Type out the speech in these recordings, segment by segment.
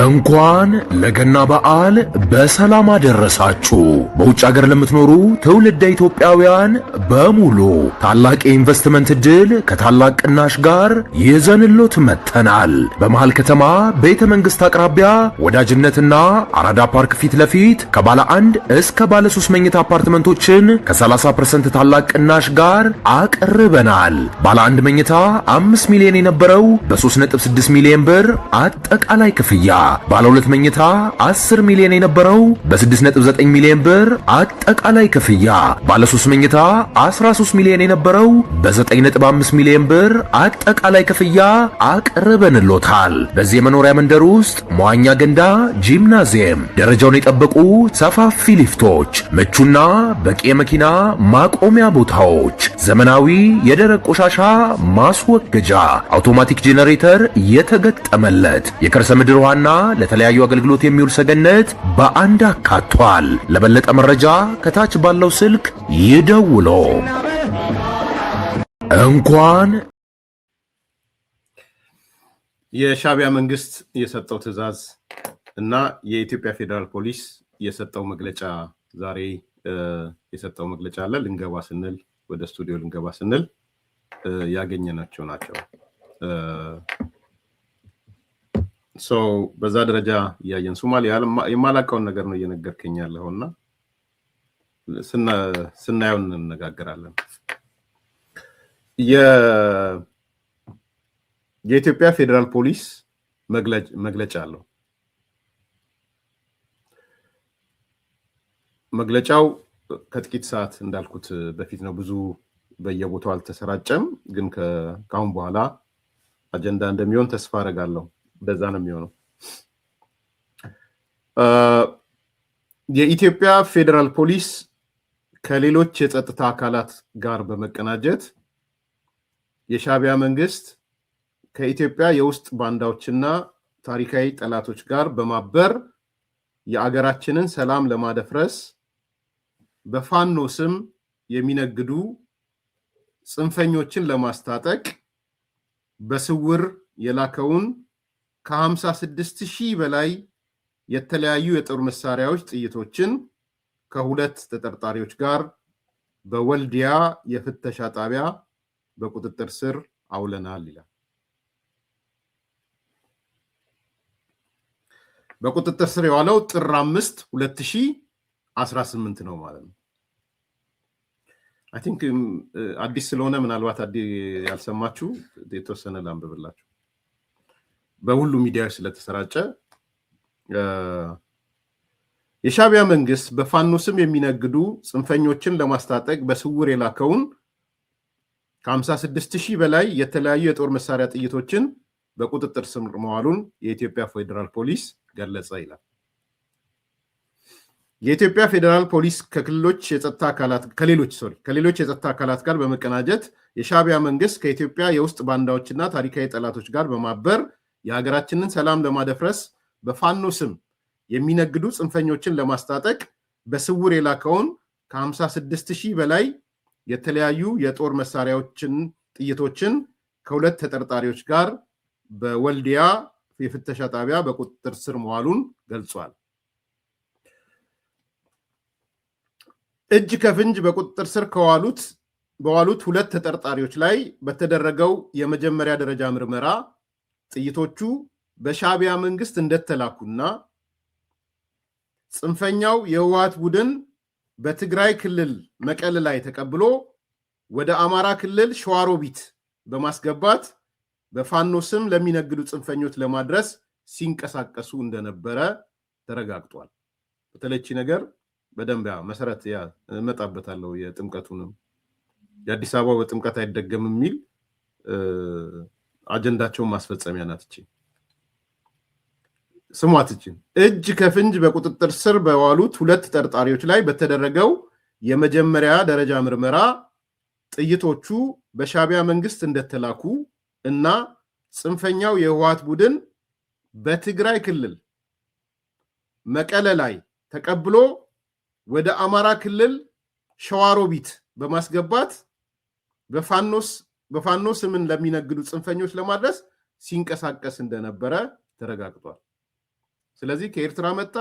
እንኳን ለገና በዓል በሰላም አደረሳችሁ። በውጭ ሀገር ለምትኖሩ ትውልደ ኢትዮጵያውያን በሙሉ ታላቅ የኢንቨስትመንት ዕድል ከታላቅ ቅናሽ ጋር ይዘንሎት መጥተናል። በመሃል ከተማ ቤተ መንግስት አቅራቢያ ወዳጅነትና አራዳ ፓርክ ፊት ለፊት ከባለ 1 እስከ ባለ 3 መኝታ አፓርትመንቶችን ከ30% ታላቅ ቅናሽ ጋር አቅርበናል። ባለ 1 መኝታ 5 ሚሊዮን የነበረው በ3.6 ሚሊዮን ብር አጠቃላይ ክፍያ፣ ባለ 2 መኝታ 10 ሚሊዮን የነበረው በ6.9 ሚሊዮን ብር አጠቃላይ ክፍያ፣ ባለ 3 መኝታ 13 ሚሊዮን የነበረው በ9.5 ሚሊዮን ብር አጠቃላይ ክፍያ አቅርበንሎታል። በዚህ የመኖሪያ መንደር ውስጥ መዋኛ ገንዳ፣ ጂምናዚየም፣ ደረጃውን የጠበቁ ሰፋፊ ሊፍቶች፣ ምቹና በቂ የመኪና ማቆሚያ ቦታዎች፣ ዘመናዊ የደረቅ ቆሻሻ ማስወገጃ፣ አውቶማቲክ ጄኔሬተር የተገጠመለት የከርሰ ምድር ውሃና ለተለያዩ አገልግሎት የሚውል ሰገነት በአንድ አካቷል። ለበለጠ መረጃ ከታች ባለው ስልክ ይደውሉ። እንኳን የሻዕቢያ መንግስት የሰጠው ትዕዛዝ እና የኢትዮጵያ ፌደራል ፖሊስ የሰጠው መግለጫ ዛሬ የሰጠው መግለጫ አለ። ልንገባ ስንል ወደ ስቱዲዮ ልንገባ ስንል ያገኘናቸው ናቸው። በዛ ደረጃ ያየን ሶማሊያ የማላቀውን ነገር ነው እየነገርከኝ ያለውና ስናየው እንነጋገራለን። የኢትዮጵያ ፌደራል ፖሊስ መግለጫ አለው። መግለጫው ከጥቂት ሰዓት እንዳልኩት በፊት ነው። ብዙ በየቦታው አልተሰራጨም፣ ግን ከአሁን በኋላ አጀንዳ እንደሚሆን ተስፋ አደርጋለሁ። በዛ ነው የሚሆነው። የኢትዮጵያ ፌደራል ፖሊስ ከሌሎች የጸጥታ አካላት ጋር በመቀናጀት የሻዕቢያ መንግስት ከኢትዮጵያ የውስጥ ባንዳዎችና ታሪካዊ ጠላቶች ጋር በማበር የአገራችንን ሰላም ለማደፍረስ በፋኖ ስም የሚነግዱ ጽንፈኞችን ለማስታጠቅ በስውር የላከውን ከ56,000 በላይ የተለያዩ የጦር መሳሪያዎች ጥይቶችን ከሁለት ተጠርጣሪዎች ጋር በወልዲያ የፍተሻ ጣቢያ በቁጥጥር ስር አውለናል ይላል። በቁጥጥር ስር የዋለው ጥር 5 2018 ነው ማለት ነው። አይ ቲንክ አዲስ ስለሆነ ምናልባት ያልሰማችሁ የተወሰነ ላንብብላችሁ። በሁሉ ሚዲያዎች ስለተሰራጨ የሻዕቢያ መንግስት በፋኖ ስም የሚነግዱ ጽንፈኞችን ለማስታጠቅ በስውር የላከውን ከ56,000 በላይ የተለያዩ የጦር መሳሪያ ጥይቶችን በቁጥጥር ስር መዋሉን የኢትዮጵያ ፌደራል ፖሊስ ገለጸ ይላል። የኢትዮጵያ ፌደራል ፖሊስ ከሌሎች የጸጥታ አካላት ጋር በመቀናጀት የሻዕቢያ መንግስት ከኢትዮጵያ የውስጥ ባንዳዎችና ታሪካዊ ጠላቶች ጋር በማበር የሀገራችንን ሰላም ለማደፍረስ በፋኖ ስም የሚነግዱ ጽንፈኞችን ለማስታጠቅ በስውር የላከውን ከ56,000 በላይ የተለያዩ የጦር መሳሪያዎችን ጥይቶችን ከሁለት ተጠርጣሪዎች ጋር በወልዲያ የፍተሻ ጣቢያ በቁጥጥር ስር መዋሉን ገልጿል። እጅ ከፍንጅ በቁጥጥር ስር በዋሉት ሁለት ተጠርጣሪዎች ላይ በተደረገው የመጀመሪያ ደረጃ ምርመራ ጥይቶቹ በሻዕቢያ መንግስት እንደተላኩና ጽንፈኛው የህወሓት ቡድን በትግራይ ክልል መቀለ ላይ ተቀብሎ ወደ አማራ ክልል ሸዋሮቢት በማስገባት በፋኖ ስም ለሚነግዱ ጽንፈኞች ለማድረስ ሲንቀሳቀሱ እንደነበረ ተረጋግጧል። በተለይቺ ነገር በደንብ መሰረት እመጣበታለሁ። የጥምቀቱንም የአዲስ አበባ በጥምቀት አይደገም የሚል አጀንዳቸውን ማስፈጸሚያ ናት። ስሟትችን እጅ ከፍንጅ በቁጥጥር ስር በዋሉት ሁለት ተጠርጣሪዎች ላይ በተደረገው የመጀመሪያ ደረጃ ምርመራ ጥይቶቹ በሻዕቢያ መንግስት እንደተላኩ እና ጽንፈኛው የህወሓት ቡድን በትግራይ ክልል መቀለ ላይ ተቀብሎ ወደ አማራ ክልል ሸዋሮቢት በማስገባት በፋኖ ስምን ለሚነግዱ ጽንፈኞች ለማድረስ ሲንቀሳቀስ እንደነበረ ተረጋግጧል። ስለዚህ ከኤርትራ መጣ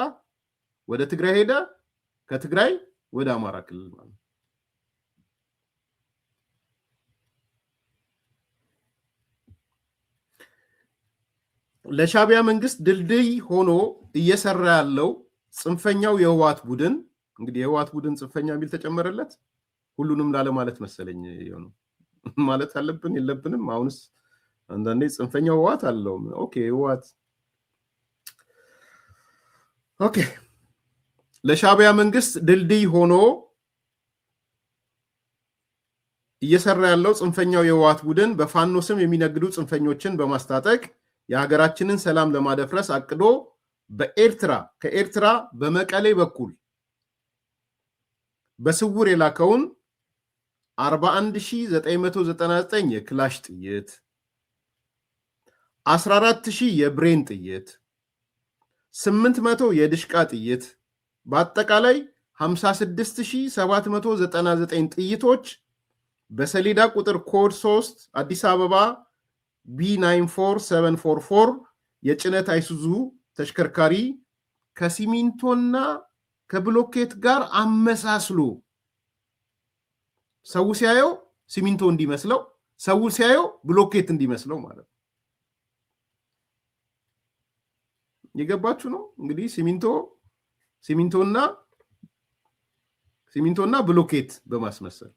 ወደ ትግራይ ሄደ ከትግራይ ወደ አማራ ክልል ማለት ለሻቢያ መንግስት ድልድይ ሆኖ እየሰራ ያለው ጽንፈኛው የህወሓት ቡድን እንግዲህ የህወሓት ቡድን ጽንፈኛ የሚል ተጨመረለት ሁሉንም ላለ ማለት መሰለኝ ይሆነ ማለት አለብን የለብንም አሁንስ አንዳንዴ ጽንፈኛው ህወሓት አለው ኦኬ ህወሓት ኦኬ ለሻቢያ መንግስት ድልድይ ሆኖ እየሰራ ያለው ጽንፈኛው የህወሓት ቡድን በፋኖ ስም የሚነግዱ ጽንፈኞችን በማስታጠቅ የሀገራችንን ሰላም ለማደፍረስ አቅዶ ከኤርትራ በመቀሌ በኩል በስውር የላከውን 41999 የክላሽ ጥይት 14000 የብሬን ጥይት 800 የድሽቃ ጥይት በአጠቃላይ 56799 ጥይቶች በሰሌዳ ቁጥር ኮድ 3 አዲስ አበባ B94744 የጭነት አይሱዙ ተሽከርካሪ ከሲሚንቶና ከብሎኬት ጋር አመሳስሎ ሰው ሲያየው ሲሚንቶ እንዲመስለው ሰው ሲያየው ብሎኬት እንዲመስለው ማለት ነው። የገባችሁ ነው እንግዲህ ሲሚንቶና ብሎኬት በማስመሰል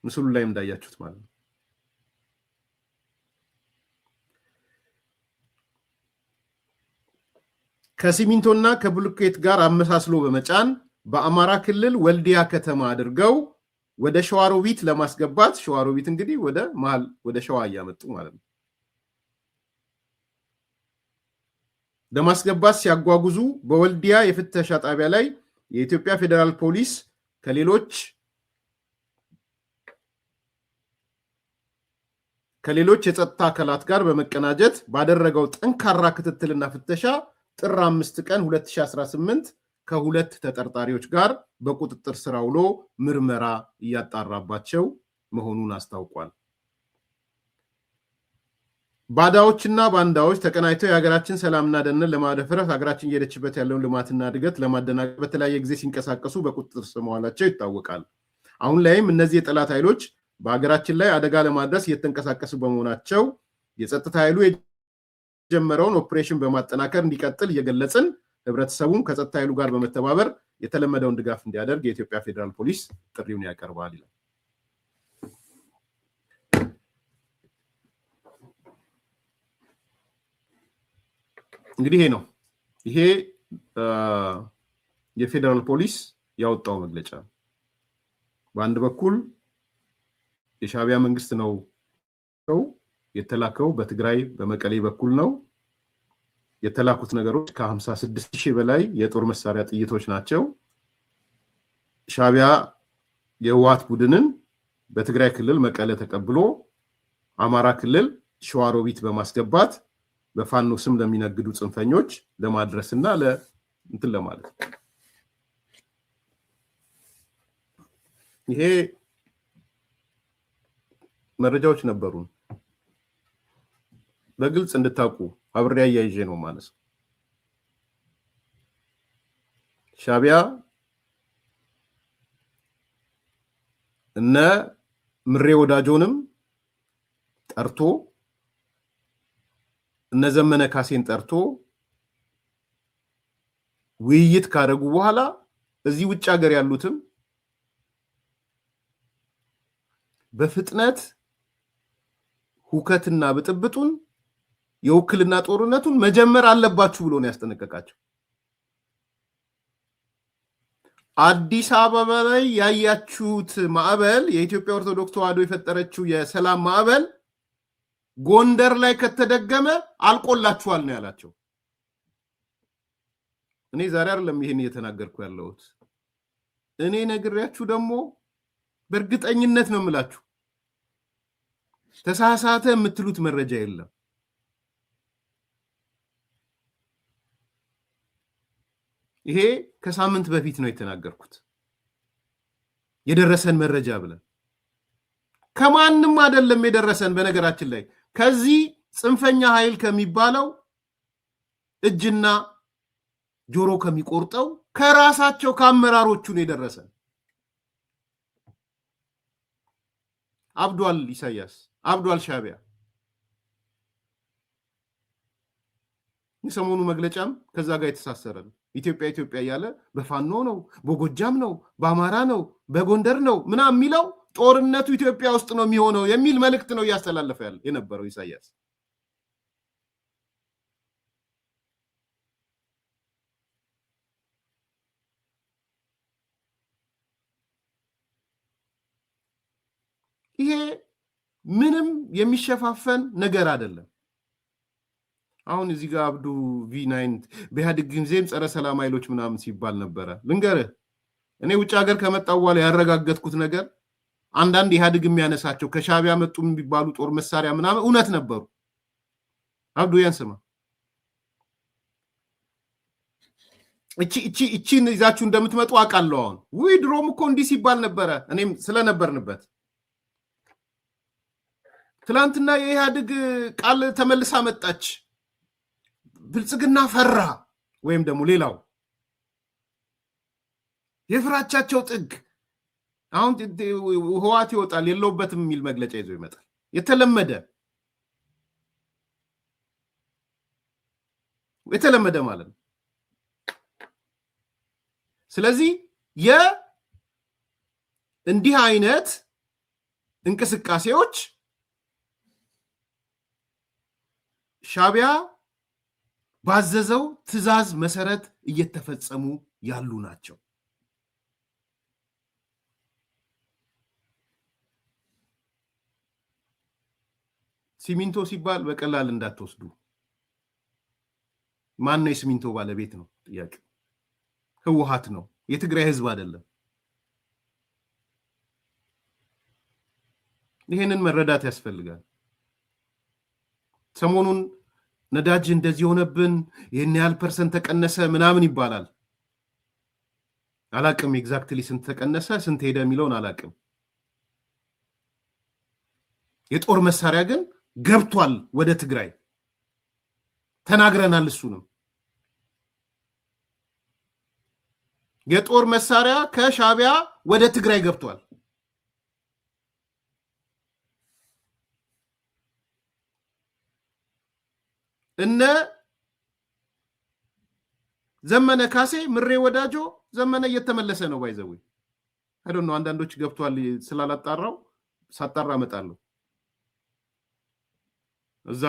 ምስሉ ላይ እንዳያችሁት ማለት ነው። ከሲሚንቶና ከብሎኬት ጋር አመሳስሎ በመጫን በአማራ ክልል ወልዲያ ከተማ አድርገው ወደ ሸዋሮቢት ለማስገባት ሸዋሮቢት እንግዲህ ወደ መሃል ወደ ሸዋ ያመጡ ማለት ነው። ለማስገባት ሲያጓጉዙ በወልዲያ የፍተሻ ጣቢያ ላይ የኢትዮጵያ ፌደራል ፖሊስ ከሌሎች የጸጥታ አካላት ጋር በመቀናጀት ባደረገው ጠንካራ ክትትልና ፍተሻ ጥር 5 ቀን 2018 ከሁለት ተጠርጣሪዎች ጋር በቁጥጥር ስር ውሎ ምርመራ እያጣራባቸው መሆኑን አስታውቋል። ባዳዎችና ባንዳዎች ተቀናጅተው የሀገራችን ሰላምና ደህንነት ለማደፍረስ ሀገራችን እየሄደችበት ያለውን ልማትና እድገት ለማደናቀፍ በተለያየ ጊዜ ሲንቀሳቀሱ በቁጥጥር ስር መዋላቸው ይታወቃል። አሁን ላይም እነዚህ የጠላት ኃይሎች በሀገራችን ላይ አደጋ ለማድረስ እየተንቀሳቀሱ በመሆናቸው የጸጥታ ኃይሉ የጀመረውን ኦፕሬሽን በማጠናከር እንዲቀጥል እየገለጽን ህብረተሰቡም ከጸጥታ ኃይሉ ጋር በመተባበር የተለመደውን ድጋፍ እንዲያደርግ የኢትዮጵያ ፌደራል ፖሊስ ጥሪውን ያቀርባል ይላል። እንግዲህ ይሄ ነው የፌደራል ፖሊስ ያወጣው መግለጫ። በአንድ በኩል የሻቢያ መንግስት ነው የተላከው በትግራይ በመቀሌ በኩል ነው የተላኩት ነገሮች ከ56000 በላይ የጦር መሳሪያ ጥይቶች ናቸው። ሻቢያ የህወሓት ቡድንን በትግራይ ክልል መቀሌ ተቀብሎ አማራ ክልል ሸዋሮቢት በማስገባት በፋኖ ስም ለሚነግዱ ጽንፈኞች ለማድረስና እንትን ለማለት ይሄ መረጃዎች ነበሩን በግልጽ እንድታውቁ አብሬ አያይዤ ነው ማለት ነው። ሻቢያ እነ ምሬ ወዳጆንም ጠርቶ እነ ዘመነ ካሴን ጠርቶ ውይይት ካደረጉ በኋላ እዚህ ውጭ ሀገር ያሉትም በፍጥነት ሁከትና ብጥብጡን የውክልና ጦርነቱን መጀመር አለባችሁ ብሎ ነው ያስጠነቀቃቸው። አዲስ አበባ ላይ ያያችሁት ማዕበል የኢትዮጵያ ኦርቶዶክስ ተዋሕዶ የፈጠረችው የሰላም ማዕበል ጎንደር ላይ ከተደገመ አልቆላችኋል ነው ያላቸው። እኔ ዛሬ አይደለም ይሄን እየተናገርኩ ያለሁት። እኔ ነግሬያችሁ ደግሞ በእርግጠኝነት ነው የምላችሁ ተሳሳተ የምትሉት መረጃ የለም። ይሄ ከሳምንት በፊት ነው የተናገርኩት የደረሰን መረጃ ብለን ከማንም አይደለም የደረሰን። በነገራችን ላይ ከዚህ ጽንፈኛ ኃይል ከሚባለው እጅና ጆሮ ከሚቆርጠው ከራሳቸው ከአመራሮቹ ነው የደረሰን። አብዷል ኢሳያስ፣ አብዷል ሻቢያ። የሰሞኑ መግለጫም ከዛ ጋር የተሳሰረ ነው። ኢትዮጵያ ኢትዮጵያ እያለ በፋኖ ነው፣ በጎጃም ነው፣ በአማራ ነው፣ በጎንደር ነው ምናምን የሚለው ጦርነቱ ኢትዮጵያ ውስጥ ነው የሚሆነው የሚል መልእክት ነው እያስተላለፈ የነበረው ኢሳያስ። ይሄ ምንም የሚሸፋፈን ነገር አይደለም። አሁን እዚህ ጋር አብዱ V9 በኢህአዴግ ጊዜም ጸረ ሰላም ኃይሎች ምናምን ሲባል ነበረ። ልንገርህ እኔ ውጭ ሀገር ከመጣሁ በኋላ ያረጋገጥኩት ነገር አንዳንድ ኢህአዴግ የሚያነሳቸው ከሻቢያ መጡ የሚባሉ ጦር መሳሪያ ምናምን እውነት ነበሩ። አብዱ ያን ስማ፣ እቺን ይዛችሁ እንደምትመጡ አውቃለሁ። አሁን ውይ ድሮም እኮ እንዲህ ሲባል ነበረ፣ እኔም ስለነበርንበት። ትላንትና የኢህአዴግ ቃል ተመልሳ መጣች። ብልጽግና ፈራ፣ ወይም ደግሞ ሌላው የፍራቻቸው ጥግ። አሁን ህወሓት ይወጣል የለውበትም የሚል መግለጫ ይዞ ይመጣል። የተለመደ ማለት ነው። ስለዚህ እንዲህ አይነት እንቅስቃሴዎች ሻቢያ ባዘዘው ትዕዛዝ መሰረት እየተፈጸሙ ያሉ ናቸው። ሲሚንቶ ሲባል በቀላል እንዳትወስዱ። ማን ነው የሲሚንቶ ባለቤት ነው ጥያቄ? ህወሓት ነው፣ የትግራይ ህዝብ አይደለም። ይሄንን መረዳት ያስፈልጋል። ሰሞኑን ነዳጅ እንደዚህ ሆነብን፣ ይህን ያህል ፐርሰንት ተቀነሰ ምናምን ይባላል። አላቅም ኤግዛክትሊ ስንት ተቀነሰ ስንት ሄደ የሚለውን አላቅም። የጦር መሳሪያ ግን ገብቷል ወደ ትግራይ፣ ተናግረናል። እሱንም የጦር መሳሪያ ከሻቢያ ወደ ትግራይ ገብቷል። እነ ዘመነ ካሴ፣ ምሬ ወዳጆ፣ ዘመነ እየተመለሰ ነው። ባይዘው አይዶን ነው። አንዳንዶች ገብቷል ስላላጣራው ሳጣራ እመጣለሁ። እዛ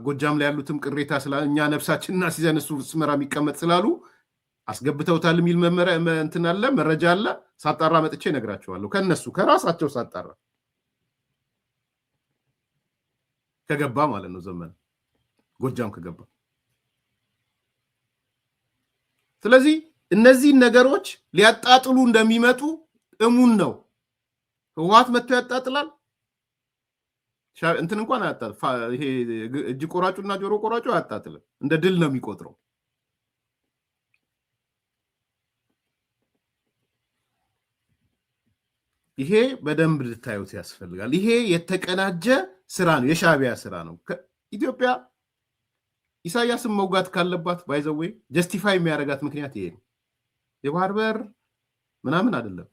ጎጃም ላይ ያሉትም ቅሬታ እኛ ነፍሳችንና ሲዘን እሱ ስመራ የሚቀመጥ ስላሉ አስገብተውታል የሚል መመሪያ እንትን አለ፣ መረጃ አለ። ሳጣራ መጥቼ እነግራቸዋለሁ። ከነሱ ከራሳቸው ሳጣራ ከገባ ማለት ነው ዘመን ጎጃም ከገባ። ስለዚህ እነዚህ ነገሮች ሊያጣጥሉ እንደሚመጡ እሙን ነው። ህወሓት መጥቶ ያጣጥላል። እንትን እንኳን ይሄ እጅ ቆራጩና ጆሮ ቆራጩ አያጣጥልም። እንደ ድል ነው የሚቆጥረው። ይሄ በደንብ ልታዩት ያስፈልጋል። ይሄ የተቀናጀ ስራ ነው፣ የሻቢያ ስራ ነው። ኢትዮጵያ ኢሳያስን መውጋት ካለባት ባይዘዌ ጀስቲፋይ የሚያደርጋት ምክንያት ይሄ ነው። የባህር በር ምናምን አይደለም።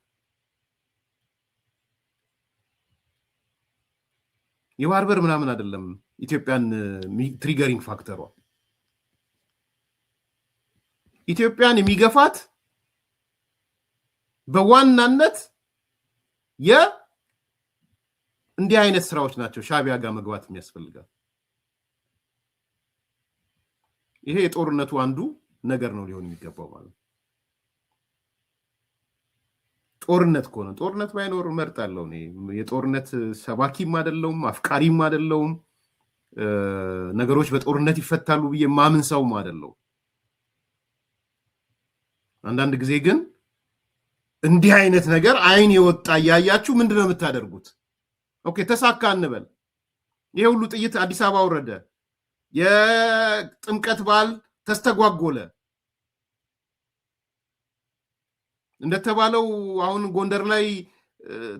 የባህር በር ምናምን አይደለም። ኢትዮጵያን ትሪገሪንግ ፋክተሯ ኢትዮጵያን የሚገፋት በዋናነት እንዲህ አይነት ስራዎች ናቸው። ሻቢያ ጋር መግባት የሚያስፈልጋል። ይሄ የጦርነቱ አንዱ ነገር ነው ሊሆን የሚገባው ማለት ነው። ጦርነት ከሆነ ጦርነት ባይኖር እመርጣለሁ እኔ። የጦርነት ሰባኪም አይደለሁም አፍቃሪም አይደለሁም። ነገሮች በጦርነት ይፈታሉ ብዬ ማምን ሰውም አይደለሁም። አንዳንድ ጊዜ ግን እንዲህ አይነት ነገር አይን የወጣ እያያችሁ ምንድነው የምታደርጉት? ኦኬ ተሳካ እንበል። ይሄ ሁሉ ጥይት አዲስ አበባ ወረደ። የጥምቀት በዓል ተስተጓጎለ። እንደተባለው አሁን ጎንደር ላይ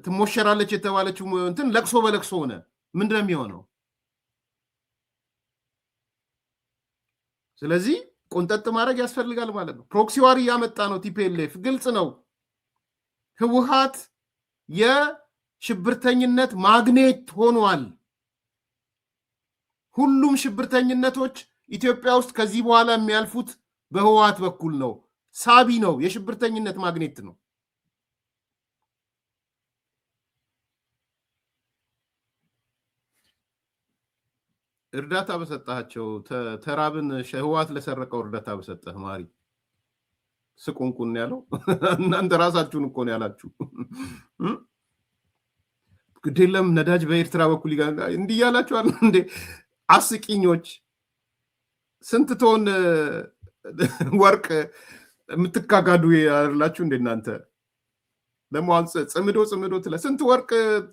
ትሞሸራለች የተባለችው እንትን ለቅሶ በለቅሶ ሆነ። ምንድነው የሚሆነው? ስለዚህ ቆንጠጥ ማድረግ ያስፈልጋል ማለት ነው። ፕሮክሲ ዋር እያመጣ ነው ቲፒኤልኤፍ። ግልጽ ነው። ህወሓት የሽብርተኝነት ማግኔት ሆኗል። ሁሉም ሽብርተኝነቶች ኢትዮጵያ ውስጥ ከዚህ በኋላ የሚያልፉት በህወሓት በኩል ነው። ሳቢ ነው። የሽብርተኝነት ማግኔት ነው። እርዳታ በሰጣቸው ተራብን ህወሓት ለሰረቀው እርዳታ በሰጠህ ማሪ ስቁንቁን ያለው እናንተ ራሳችሁን እኮ ነው ያላችሁ። ግዴለም ነዳጅ በኤርትራ በኩል እንዲህ ያላችኋል እንዴ? አስቂኞች። ስንት ቶን ወርቅ የምትካጋዱ ያላችሁ እንደ እናንተ ደግሞ ጽምዶ ትለ ስንት ወርቅ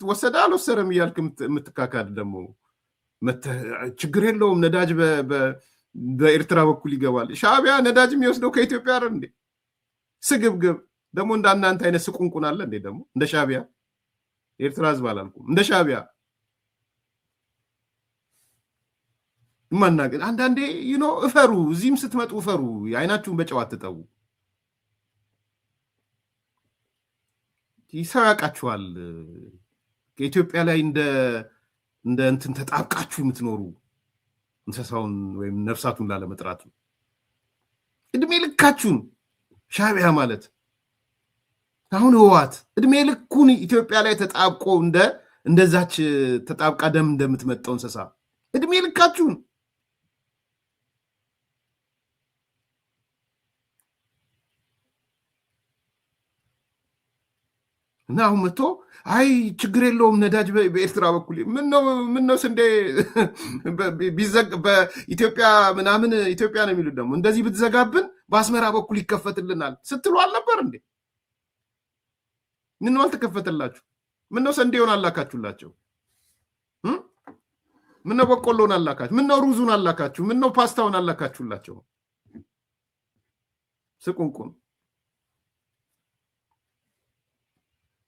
ወሰደ አልወሰደም እያልክ የምትካካድ ደግሞ ችግር የለውም ነዳጅ በኤርትራ በኩል ይገባል። ሻዕቢያ ነዳጅ የሚወስደው ከኢትዮጵያ አይደል እንዴ? ስግብግብ ደግሞ እንዳናንተ አይነት ስቁንቁን አለ እንዴ? ደግሞ እንደ ሻዕቢያ ኤርትራ ህዝብ አላልኩም፣ እንደ ሻዕቢያ ማናገር። አንዳንዴ እፈሩ፣ እዚህም ስትመጡ እፈሩ፣ አይናችሁን በጨው አትጠቡ። ሰው ያውቃችኋል። ከኢትዮጵያ ላይ እንደ እንትን ተጣብቃችሁ የምትኖሩ እንስሳውን ወይም ነፍሳቱን ላለመጥራቱ እድሜ ልካችሁን ሻዕቢያ ማለት አሁን ህወሓት እድሜ ልኩን ኢትዮጵያ ላይ ተጣብቆ እንደዛች ተጣብቃ ደም እንደምትመጣው እንስሳ እድሜ ልካችሁን እና አሁን መጥቶ አይ ችግር የለውም ነዳጅ በኤርትራ በኩል ምነው ስንዴ በኢትዮጵያ ምናምን ኢትዮጵያ ነው የሚሉት ደግሞ እንደዚህ ብትዘጋብን በአስመራ በኩል ይከፈትልናል ስትሉ አልነበር እንዴ? ምነው አልተከፈተላችሁ? ምነው ስንዴውን አላካችሁላቸው? ምነው በቆሎን አላካችሁ? ምነው ሩዙን አላካችሁ? ምነው ፓስታውን አላካችሁላቸው? ስቁንቁን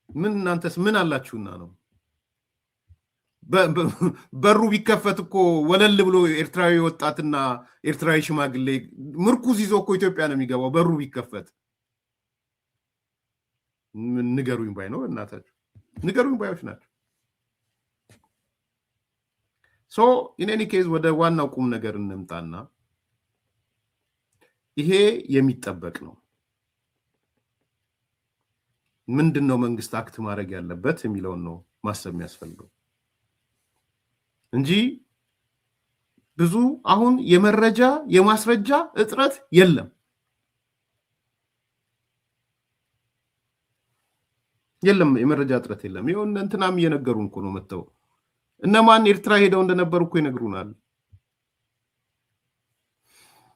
ምን እናንተስ ምን አላችሁና ነው? በሩ ቢከፈት እኮ ወለል ብሎ ኤርትራዊ ወጣትና ኤርትራዊ ሽማግሌ ምርኩዝ ይዞ እኮ ኢትዮጵያ ነው የሚገባው። በሩ ቢከፈት ንገሩኝ ባይ ነው። እናታችሁ ንገሩኝ ባዮች ናቸው። ሶ ኢን ኤኒ ኬዝ ወደ ዋናው ቁም ነገር እንምጣና ይሄ የሚጠበቅ ነው። ምንድን ነው መንግስት አክት ማድረግ ያለበት የሚለውን ነው ማሰብ የሚያስፈልገው እንጂ ብዙ አሁን የመረጃ የማስረጃ እጥረት የለም። የመረጃ እጥረት የለም። ይሁን እንትናም እየነገሩን እኮ ነው መተው እነማን ኤርትራ ሄደው እንደነበሩ እኮ ይነግሩናል።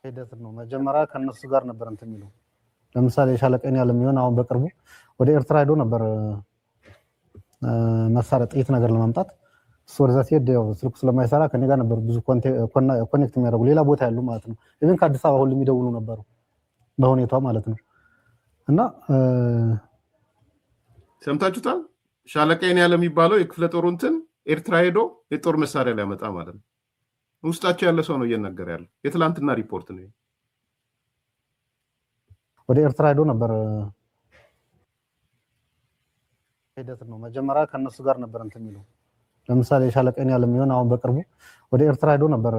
ሄደት ነው መጀመሪያ ከነሱ ጋር ነበር እንትን የሚለው ለምሳሌ ሻለቃኝ ያለ የሚሆን አሁን በቅርቡ ወደ ኤርትራ ሄዶ ነበር መሳሪያ ጥይት ነገር ለማምጣት እሱ ወደዛ ሲሄድ ያው ስልኩ ስለማይሰራ ከኔ ጋር ነበር ብዙ ኮኔክት የሚያደርጉ ሌላ ቦታ ያሉ ማለት ነው። ኢቭን ከአዲስ አበባ ሁሉ የሚደውሉ ነበሩ በሁኔታው ማለት ነው። እና ሰምታችሁታል። ሻለቃኝ ያለ የሚባለው የክፍለ ጦሩ እንትን ኤርትራ ሄዶ የጦር መሳሪያ ሊያመጣ ማለት ነው። ውስጣቸው ያለ ሰው ነው እየነገረ ያለው። የትላንትና ሪፖርት ነው። ወደ ኤርትራ ሄዶ ነበር ሄደት ነው መጀመሪያ ከነሱ ጋር ነበር እንትን የሚለው ለምሳሌ ሻለቃኝ ያለ የሚሆን አሁን በቅርቡ ወደ ኤርትራ ሄዶ ነበር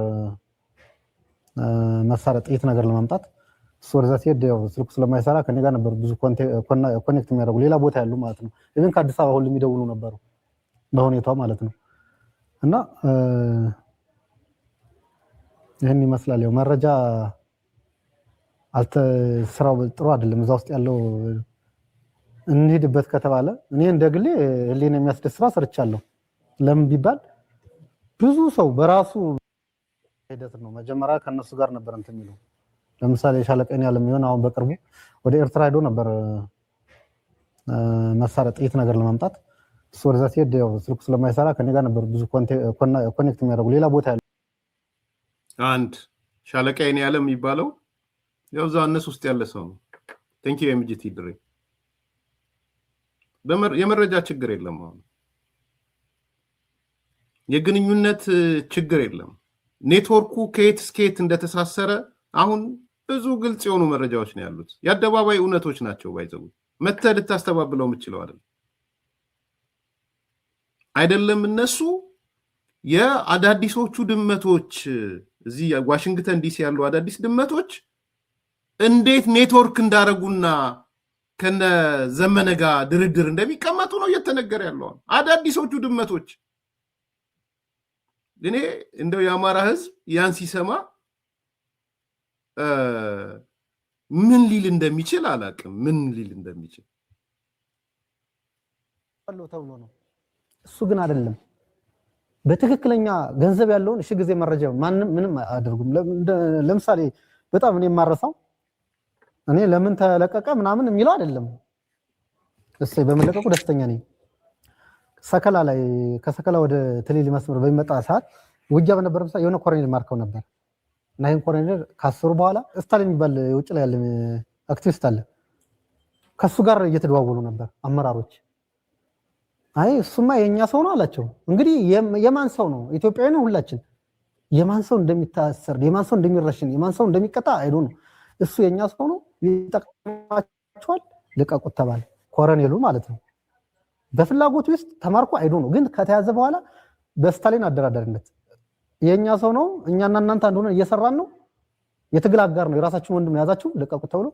መሳሪያ ጥይት ነገር ለማምጣት እሱ ወደዛ ሲሄድ ያው ስልኩ ስለማይሰራ ከኔ ጋር ነበር ብዙ ኮኔክት የሚያደርጉ ሌላ ቦታ ያሉ ማለት ነው። ኢቭን ከአዲስ አበባ ሁሉ የሚደውሉ ነበሩ በሁኔታው ማለት ነው። እና ይሄን ይመስላል። ያው መረጃ ስራው ጥሩ አይደለም። እዛ ውስጥ ያለው እንሂድበት ከተባለ እኔ እንደግሌ ህሊና የሚያስደስት ስራ ሰርቻለሁ። ለምን ቢባል ብዙ ሰው በራሱ ሄደት ነው መጀመሪያ ከነሱ ጋር ነበር እንትን የሚለው ለምሳሌ ሻለቃኝ ያለ የሚሆን አሁን በቅርቡ ወደ ኤርትራ ሄዶ ነበር መሳሪያ ጥይት ነገር ለማምጣት እሱ ወደዛ ሲሄድ ያው ስልኩ ስለማይሰራ ከኔ ጋር ነበር ብዙ ኮኔክት የሚያደርጉ ሌላ ቦታ ያሉ አንድ ሻለቃኝ ያለ የሚባለው ያው እዛ እነሱ ውስጥ ያለ ሰው ነው። ቴንክ ዩ ኤምጂቲ ድሬ የመረጃ ችግር የለም። አሁን የግንኙነት ችግር የለም። ኔትወርኩ ከየት እስከ የት እንደተሳሰረ አሁን ብዙ ግልጽ የሆኑ መረጃዎች ነው ያሉት። የአደባባይ እውነቶች ናቸው። ባይዘው መተህ ልታስተባብለው የምትችለው አይደለም። እነሱ የአዳዲሶቹ ድመቶች እዚህ ዋሽንግተን ዲሲ ያሉ አዳዲስ ድመቶች እንዴት ኔትወርክ እንዳረጉና ከነ ዘመነ ጋር ድርድር እንደሚቀመጡ ነው እየተነገረ ያለው። አዳዲሶቹ ድመቶች እኔ እንደው የአማራ ህዝብ ያን ሲሰማ ምን ሊል እንደሚችል አላቅም። ምን ሊል እንደሚችል ተብሎ ነው። እሱ ግን አይደለም። በትክክለኛ ገንዘብ ያለውን እሺ ጊዜ መረጃ ማንም ምንም አያደርጉም። ለምሳሌ በጣም እኔ የማረሳው እኔ ለምን ተለቀቀ ምናምን የሚለው አይደለም። እሰይ በመለቀቁ ደስተኛ ነኝ። ሰከላ ላይ ከሰከላ ወደ ትሊሊ መስመር በሚመጣ ሰዓት ውጊያ በነበረበት ሰዓት የሆነ ኮሎኔል ማርከው ነበር እና ይሄን ኮሎኔል ካሰሩ በኋላ ስታሊን የሚባል የውጭ ላይ ያለ አክቲቪስት አለ። ከሱ ጋር እየተደዋወሉ ነበር አመራሮች። አይ እሱማ የኛ ሰው ነው አላቸው። እንግዲህ የማን ሰው ነው? ኢትዮጵያዊ ነው ሁላችን። የማን ሰው እንደሚታሰር፣ የማን ሰው እንደሚረሽን፣ የማን ሰው እንደሚቀጣ አይዶ ነው። እሱ የኛ ሰው ነው፣ ይጠቅማቸዋል፣ ልቀቁት ተባለ። ኮሎኔሉ ማለት ነው። በፍላጎት ውስጥ ተማርኮ አይዶ ነው። ግን ከተያዘ በኋላ በስታሊን አደራዳሪነት የኛ ሰው ነው፣ እኛና እናንተ አንድ ሆነን እየሰራን ነው፣ የትግል አጋር ነው፣ የራሳችን ወንድም ያዛችሁ ልቀቁት ተብሎ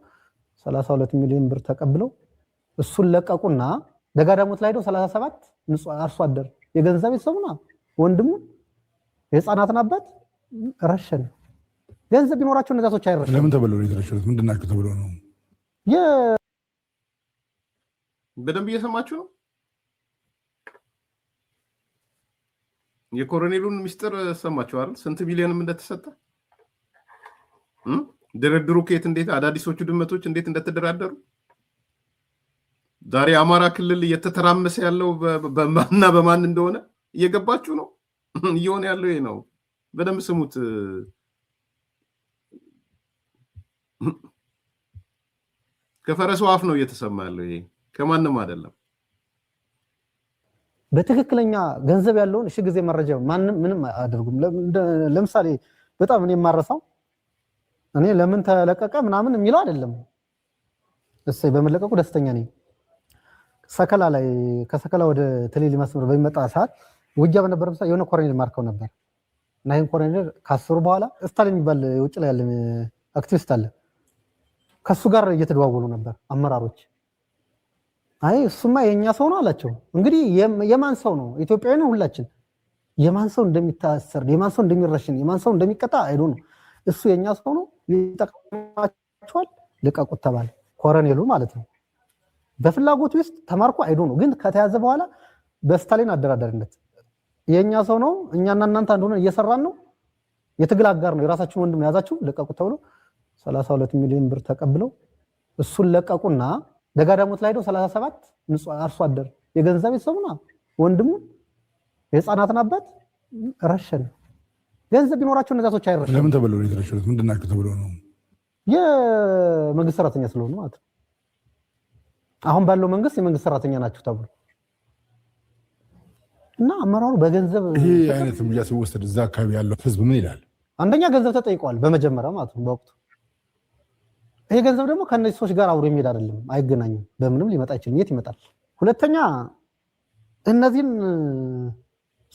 32 ሚሊዮን ብር ተቀብለው እሱን ለቀቁና ደጋዳሞት ላይ ሄዶ 37 ንጹህ አርሶ አደር የገንዘብ ቤተሰቡና ወንድሙ የህፃናትን አባት ረሸን። ገንዘብ ቢኖራቸው እነዛ ሰዎች አይረሸን። ለምን ተብለው ነው የተረሸኑት? ምንድናቸው ተብለው ነው? በደንብ እየሰማችሁ ነው። የኮሎኔሉን ሚስጥር ሰማችሁ አይደል? ስንት ቢሊዮንም እንደተሰጠ ድርድሩ ከየት እንዴት አዳዲሶቹ ድመቶች እንዴት እንደተደራደሩ ዛሬ አማራ ክልል እየተተራመሰ ያለው በማንና በማን እንደሆነ እየገባችሁ ነው። እየሆነ ያለው ይሄ ነው። በደንብ ስሙት። ከፈረሱ አፍ ነው እየተሰማ ያለው ይሄ ከማንም አይደለም። በትክክለኛ ገንዘብ ያለውን እሺ ጊዜ መረጃ ማንም ምንም አያደርጉም። ለምሳሌ በጣም እኔ የማረሳው እኔ ለምን ተለቀቀ ምናምን የሚለው አይደለም። እሰይ በመለቀቁ ደስተኛ ነኝ። ሰከላ ላይ ከሰከላ ወደ ትሊሊ መስመር በሚመጣ ሰዓት ውጊያ በነበረበት ሰዓት የሆነ ኮሎኔል ማርከው ነበር እና ይሄን ኮሎኔል ካሰሩ በኋላ ስታሊን የሚባል የውጭ ላይ ያለ አክቲቪስት አለ። ከሱ ጋር እየተደዋወሉ ነበር አመራሮች። አይ እሱማ የኛ ሰው ነው አላቸው። እንግዲህ የማን ሰው ነው? ኢትዮጵያዊ ነው ሁላችን። የማን ሰው እንደሚታሰር፣ የማን ሰው እንደሚረሽን፣ የማን ሰው እንደሚቀጣ አይዶ ነው። እሱ የኛ ሰው ነው፣ ይጠቅማቸዋል፣ ልቀቁት ተባለ። ኮሎኔሉ ማለት ነው። በፍላጎት ውስጥ ተማርኮ አይዶ ነው። ግን ከተያዘ በኋላ በስታሊን አደራዳሪነት የኛ ሰው ነው፣ እኛና እናንተ አንድ ሆነን እየሰራን ነው፣ የትግል አጋር ነው፣ የራሳችን ወንድም ያዛችሁ ልቀቁት ተብሎ 32 ሚሊዮን ብር ተቀብለው እሱን ለቀቁና ደጋዳሞት ላይ ሄዶ 37 ንጹህ አርሶ አደር የገንዘብ ቤተሰቡና ወንድሙ የህፃናትን አባት ረሸን። ገንዘብ ቢኖራቸው እነዛ ሰዎች አይረሸን። ለምን ተብለው ነው የተረሸኑት? ምንድናቸው ተብለው ነው? የመንግስት ሰራተኛ ስለሆኑ ማለት ነው። አሁን ባለው መንግስት የመንግስት ሰራተኛ ናቸው ተብሎ እና አመራሩ በገንዘብ ይሄ አይነት እርምጃ ሲወሰድ እዛ አካባቢ ያለው ህዝብ ምን ይላል? አንደኛ ገንዘብ ተጠይቀዋል በመጀመሪያ ማለት ነው በወቅቱ። ይሄ ገንዘብ ደግሞ ከነዚህ ሰዎች ጋር አብሮ የሚሄድ አይደለም፣ አይገናኝም፣ በምንም ሊመጣ አይችልም። የት ይመጣል? ሁለተኛ እነዚህን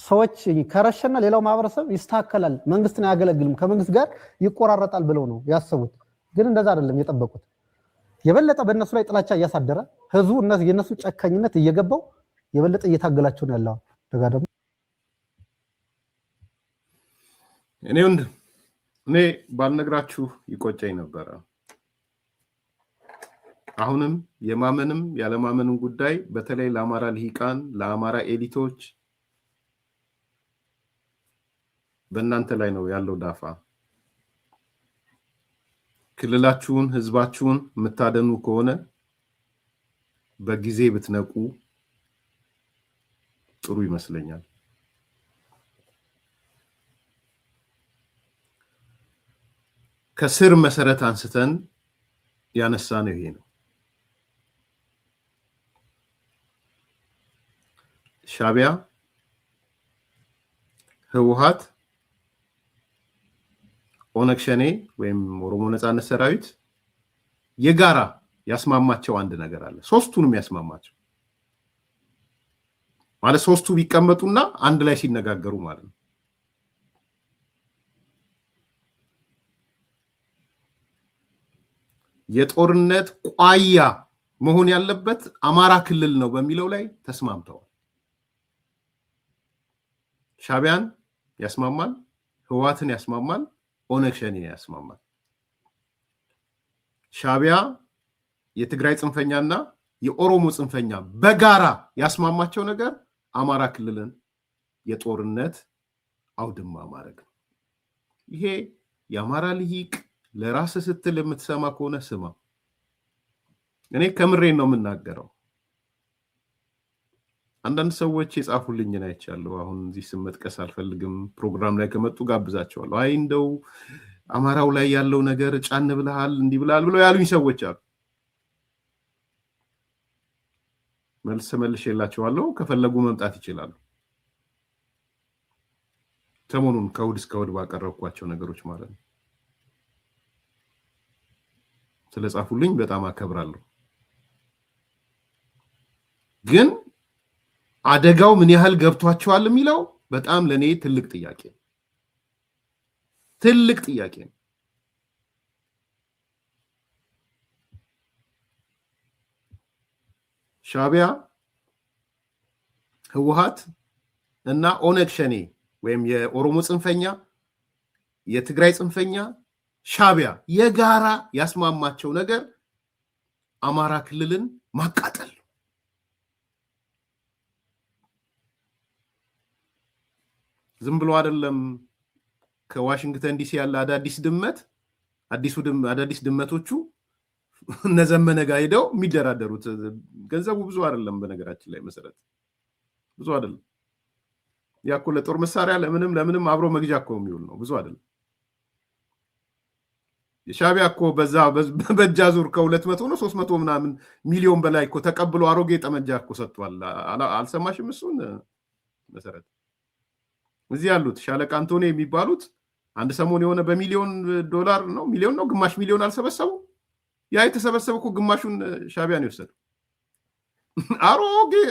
ሰዎች ከረሸና ሌላው ማህበረሰብ ይስተካከላል፣ መንግስትን አያገለግልም፣ ከመንግስት ጋር ይቆራረጣል ብለው ነው ያሰቡት። ግን እንደዛ አይደለም የጠበቁት። የበለጠ በእነሱ ላይ ጥላቻ እያሳደረ ህዝቡ የነሱ ጨካኝነት እየገባው የበለጠ እየታገላቸው ነው ያለው። ደጋደሙ እኔ ባልነግራችሁ ይቆጨኝ ነበረ። አሁንም የማመንም ያለማመንም ጉዳይ በተለይ ለአማራ ልሂቃን፣ ለአማራ ኤሊቶች በእናንተ ላይ ነው ያለው ዳፋ። ክልላችሁን፣ ህዝባችሁን የምታደኑ ከሆነ በጊዜ ብትነቁ ጥሩ ይመስለኛል። ከስር መሰረት አንስተን ያነሳነው ይሄ ነው። ሻዕቢያ፣ ህወሓት ኦነግ ሸኔ ወይም ኦሮሞ ነጻነት ሰራዊት የጋራ ያስማማቸው አንድ ነገር አለ። ሶስቱንም ያስማማቸው ማለት ሶስቱ ቢቀመጡና አንድ ላይ ሲነጋገሩ ማለት ነው። የጦርነት ቋያ መሆን ያለበት አማራ ክልል ነው በሚለው ላይ ተስማምተዋል። ሻቢያን ያስማማል፣ ህወሓትን ያስማማል፣ ኦነግ ሸኔን ያስማማል። ሻቢያ የትግራይ ጽንፈኛና የኦሮሞ ጽንፈኛ በጋራ ያስማማቸው ነገር አማራ ክልልን የጦርነት አውድማ ማድረግ ነው። ይሄ የአማራ ልሂቅ ለራስ ስትል የምትሰማ ከሆነ ስማ። እኔ ከምሬን ነው የምናገረው። አንዳንድ ሰዎች የጻፉልኝን አይቻለሁ። አሁን እዚህ ስም መጥቀስ አልፈልግም። ፕሮግራም ላይ ከመጡ ጋብዛቸዋለሁ። አይ እንደው አማራው ላይ ያለው ነገር ጫን ብለሃል እንዲህ ብለሃል ብለው ያሉኝ ሰዎች አሉ። መልሼላቸዋለሁ። ከፈለጉ መምጣት ይችላሉ። ሰሞኑን ከእሑድ እስከ እሑድ ባቀረብኳቸው ነገሮች ማለት ነው። ስለጻፉልኝ በጣም አከብራለሁ። ግን አደጋው ምን ያህል ገብቷቸዋል የሚለው በጣም ለኔ ትልቅ ጥያቄ ነው። ትልቅ ጥያቄ ነው። ሻቢያ፣ ህወሓት እና ኦነግ ሸኔ ወይም የኦሮሞ ጽንፈኛ፣ የትግራይ ጽንፈኛ፣ ሻቢያ የጋራ ያስማማቸው ነገር አማራ ክልልን ማቃጠል ነው። ዝም ብሎ አይደለም። ከዋሽንግተን ዲሲ ያለ አዳዲስ ድመቶቹ እነዘመነ ጋር ሄደው የሚደራደሩት ገንዘቡ ብዙ አይደለም። በነገራችን ላይ መሰረት ብዙ አይደለም። ያኮ ለጦር መሳሪያ ለምንም አብሮ መግዣ እኮ የሚውል ነው። ብዙ አይደለም። የሻቢያ እኮ በእጅ አዙር ከ200 ነው 300 ምናምን ሚሊዮን በላይ እኮ ተቀብሎ አሮጌ ጠመንጃ እኮ ሰጥቷል። አልሰማሽም? እሱን መሰረት እዚህ ያሉት ሻለቃ አንቶኒ የሚባሉት አንድ ሰሞን የሆነ በሚሊዮን ዶላር ነው ሚሊዮን ነው ግማሽ ሚሊዮን አልሰበሰቡ። ያ የተሰበሰበ እኮ ግማሹን ሻቢያ ነው የወሰደው።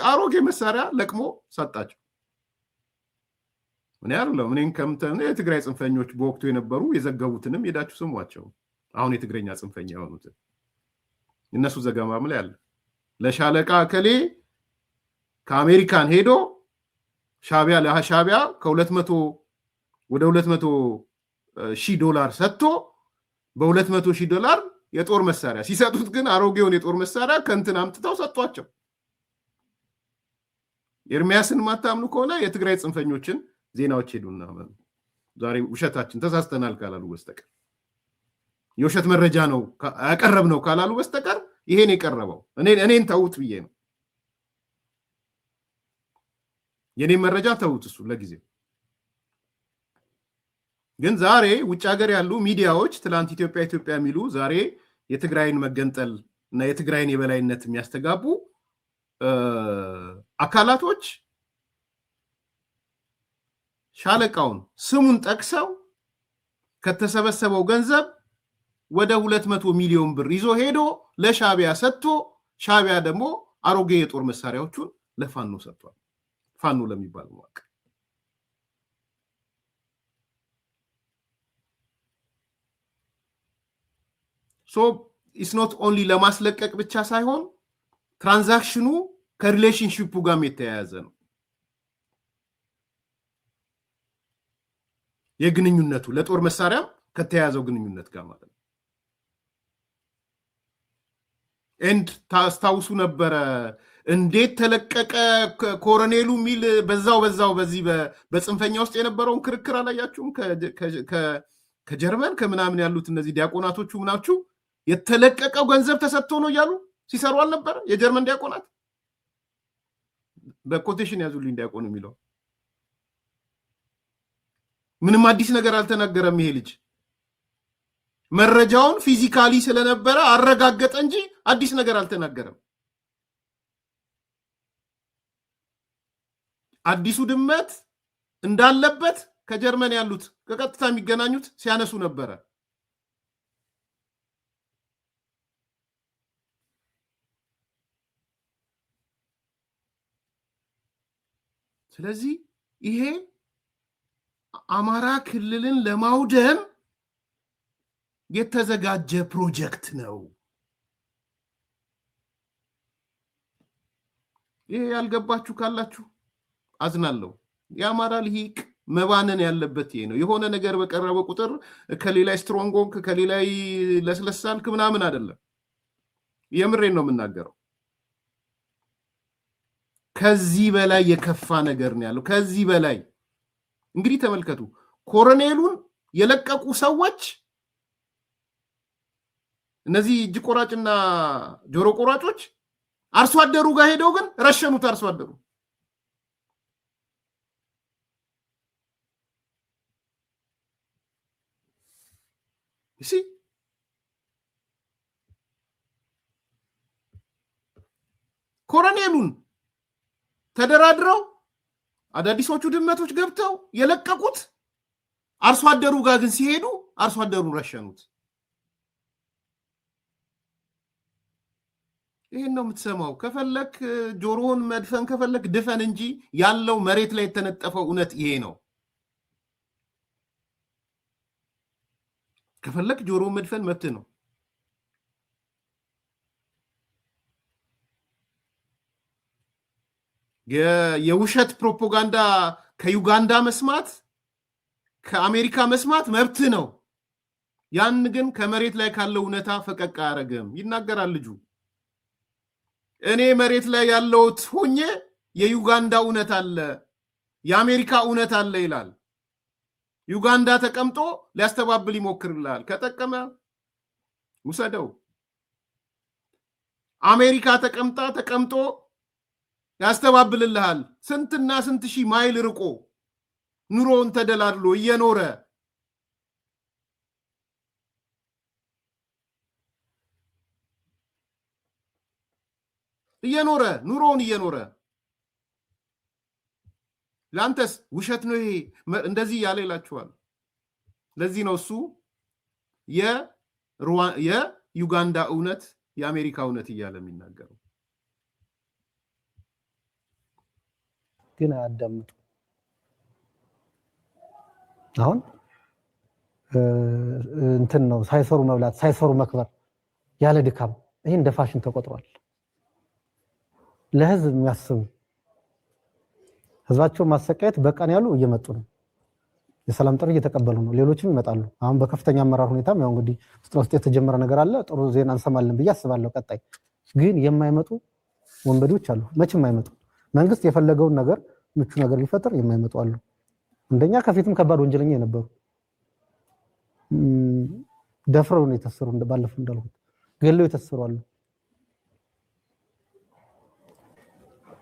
አሮጌ መሳሪያ ለቅሞ ሰጣቸው። ምን ያለው ምን ከምተነ የትግራይ ጽንፈኞች በወቅቱ የነበሩ የዘገቡትንም ሄዳችሁ ስሟቸው። አሁን የትግረኛ ጽንፈኛ የሆኑት እነሱ ዘገባም ላይ አለ። ለሻለቃ ከሌ ከአሜሪካን ሄዶ ሻቢያ ከ200 ወደ 200,000 ዶላር ሰጥቶ በ200,000 ዶላር የጦር መሳሪያ ሲሰጡት ግን አሮጌውን የጦር መሳሪያ ከንትን አምጥተው ሰጧቸው። ኤርሚያስን ማታምኑ ከሆነ የትግራይ ጽንፈኞችን ዜናዎች ሄዱና ዛሬ ውሸታችን ተሳስተናል ካላሉ በስተቀር የውሸት መረጃ ነው ያቀረብነው ካላሉ በስተቀር ይሄን የቀረበው እኔን ተውት ብዬ ነው። የኔ መረጃ ተውት እሱ ለጊዜው። ግን ዛሬ ውጭ ሀገር ያሉ ሚዲያዎች ትላንት ኢትዮጵያ የሚሉ ዛሬ የትግራይን መገንጠል እና የትግራይን የበላይነት የሚያስተጋቡ አካላቶች ሻለቃውን ስሙን ጠቅሰው ከተሰበሰበው ገንዘብ ወደ 200 ሚሊዮን ብር ይዞ ሄዶ ለሻቢያ ሰጥቶ ሻቢያ ደግሞ አሮጌ የጦር መሳሪያዎቹን ለፋኖ ሰጥቷል። ፋኖ ለሚባል መዋቅ ኢትስ ኖት ኦንሊ ለማስለቀቅ ብቻ ሳይሆን ትራንዛክሽኑ ከሪሌሽንሺፑ ጋር የተያያዘ ነው። የግንኙነቱ ለጦር መሳሪያም ከተያያዘው ግንኙነት ጋር ማለት ነው። ኤንድ ታስታውሱ ነበረ እንዴት ተለቀቀ ኮሎኔሉ ሚል በዛው በዚህ በጽንፈኛ ውስጥ የነበረውን ክርክር አላያችሁም? ከጀርመን ከምናምን ያሉት እነዚህ ዲያቆናቶቹ ምናችሁ የተለቀቀው ገንዘብ ተሰጥቶ ነው እያሉ ሲሰሩ አልነበረ? የጀርመን ዲያቆናት በኮቴሽን ያዙልኝ ዲያቆን የሚለው ምንም አዲስ ነገር አልተናገረም። ይሄ ልጅ መረጃውን ፊዚካሊ ስለነበረ አረጋገጠ እንጂ አዲስ ነገር አልተናገረም። አዲሱ ድመት እንዳለበት ከጀርመን ያሉት ከቀጥታ የሚገናኙት ሲያነሱ ነበረ። ስለዚህ ይሄ አማራ ክልልን ለማውደም የተዘጋጀ ፕሮጀክት ነው። ይሄ ያልገባችሁ ካላችሁ አዝናለሁ። የአማራ ልሂቅ መባነን ያለበት ይሄ ነው። የሆነ ነገር በቀረበ ቁጥር ከሌላይ ስትሮንጎንክ ከሌላይ ለስለሳልክ ምናምን አይደለም። የምሬን ነው የምናገረው። ከዚህ በላይ የከፋ ነገር ነው ያለው። ከዚህ በላይ እንግዲህ ተመልከቱ። ኮሎኔሉን የለቀቁ ሰዎች እነዚህ እጅ ቆራጭና ጆሮ ቆራጮች አርሶ አደሩ ጋር ሄደው ግን ረሸኑት። አርሶ አደሩ እሺ ኮሎኔሉን ተደራድረው አዳዲሶቹ ድመቶች ገብተው የለቀቁት አርሶ አደሩ ጋር ግን ሲሄዱ አርሶ አደሩን ረሸኑት። ይሄን ነው የምትሰማው። ከፈለክ ጆሮውን መድፈን ከፈለክ ድፈን እንጂ ያለው መሬት ላይ የተነጠፈው እውነት ይሄ ነው። ከፈለክ ጆሮውን መድፈን መብት ነው። የውሸት ፕሮፓጋንዳ ከዩጋንዳ መስማት ከአሜሪካ መስማት መብት ነው። ያን ግን ከመሬት ላይ ካለው እውነታ ፈቀቅ አያደርግም። ይናገራል ልጁ። እኔ መሬት ላይ ያለውት ሆኜ የዩጋንዳ እውነት አለ፣ የአሜሪካ እውነት አለ ይላል። ዩጋንዳ ተቀምጦ ሊያስተባብል ይሞክርላል። ከጠቀመ ውሰደው። አሜሪካ ተቀምጦ ያስተባብልልሃል። ስንትና ስንት ሺህ ማይል ርቆ ኑሮውን ተደላድሎ እየኖረ ኑሮውን እየኖረ ለአንተስ ውሸት ነው ይሄ እንደዚህ ያለ ይላችኋል። ለዚህ ነው እሱ የዩጋንዳ እውነት የአሜሪካ እውነት እያለ የሚናገረው። ግን አያዳምጡ። አሁን እንትን ነው ሳይሰሩ መብላት ሳይሰሩ መክበር ያለ ድካም። ይሄ እንደ ፋሽን ተቆጥሯል። ለህዝብ የሚያስቡ ህዝባቸው ማሰቃየት በቃን ያሉ እየመጡ ነው። የሰላም ጥሪ እየተቀበሉ ነው። ሌሎችም ይመጣሉ። አሁን በከፍተኛ አመራር ሁኔታም ያው እንግዲህ ውስጥ የተጀመረ ነገር አለ። ጥሩ ዜና እንሰማለን ብዬ አስባለሁ። ቀጣይ ግን የማይመጡ ወንበዴዎች አሉ። መቼም አይመጡ። መንግስት የፈለገውን ነገር ምቹ ነገር ቢፈጥር የማይመጡ አሉ። እንደኛ ከፊትም ከባድ ወንጀለኛ የነበሩ ደፍረው ነው የታሰሩ። ባለፈው እንዳልኩት ገለው የታሰሩ አሉ።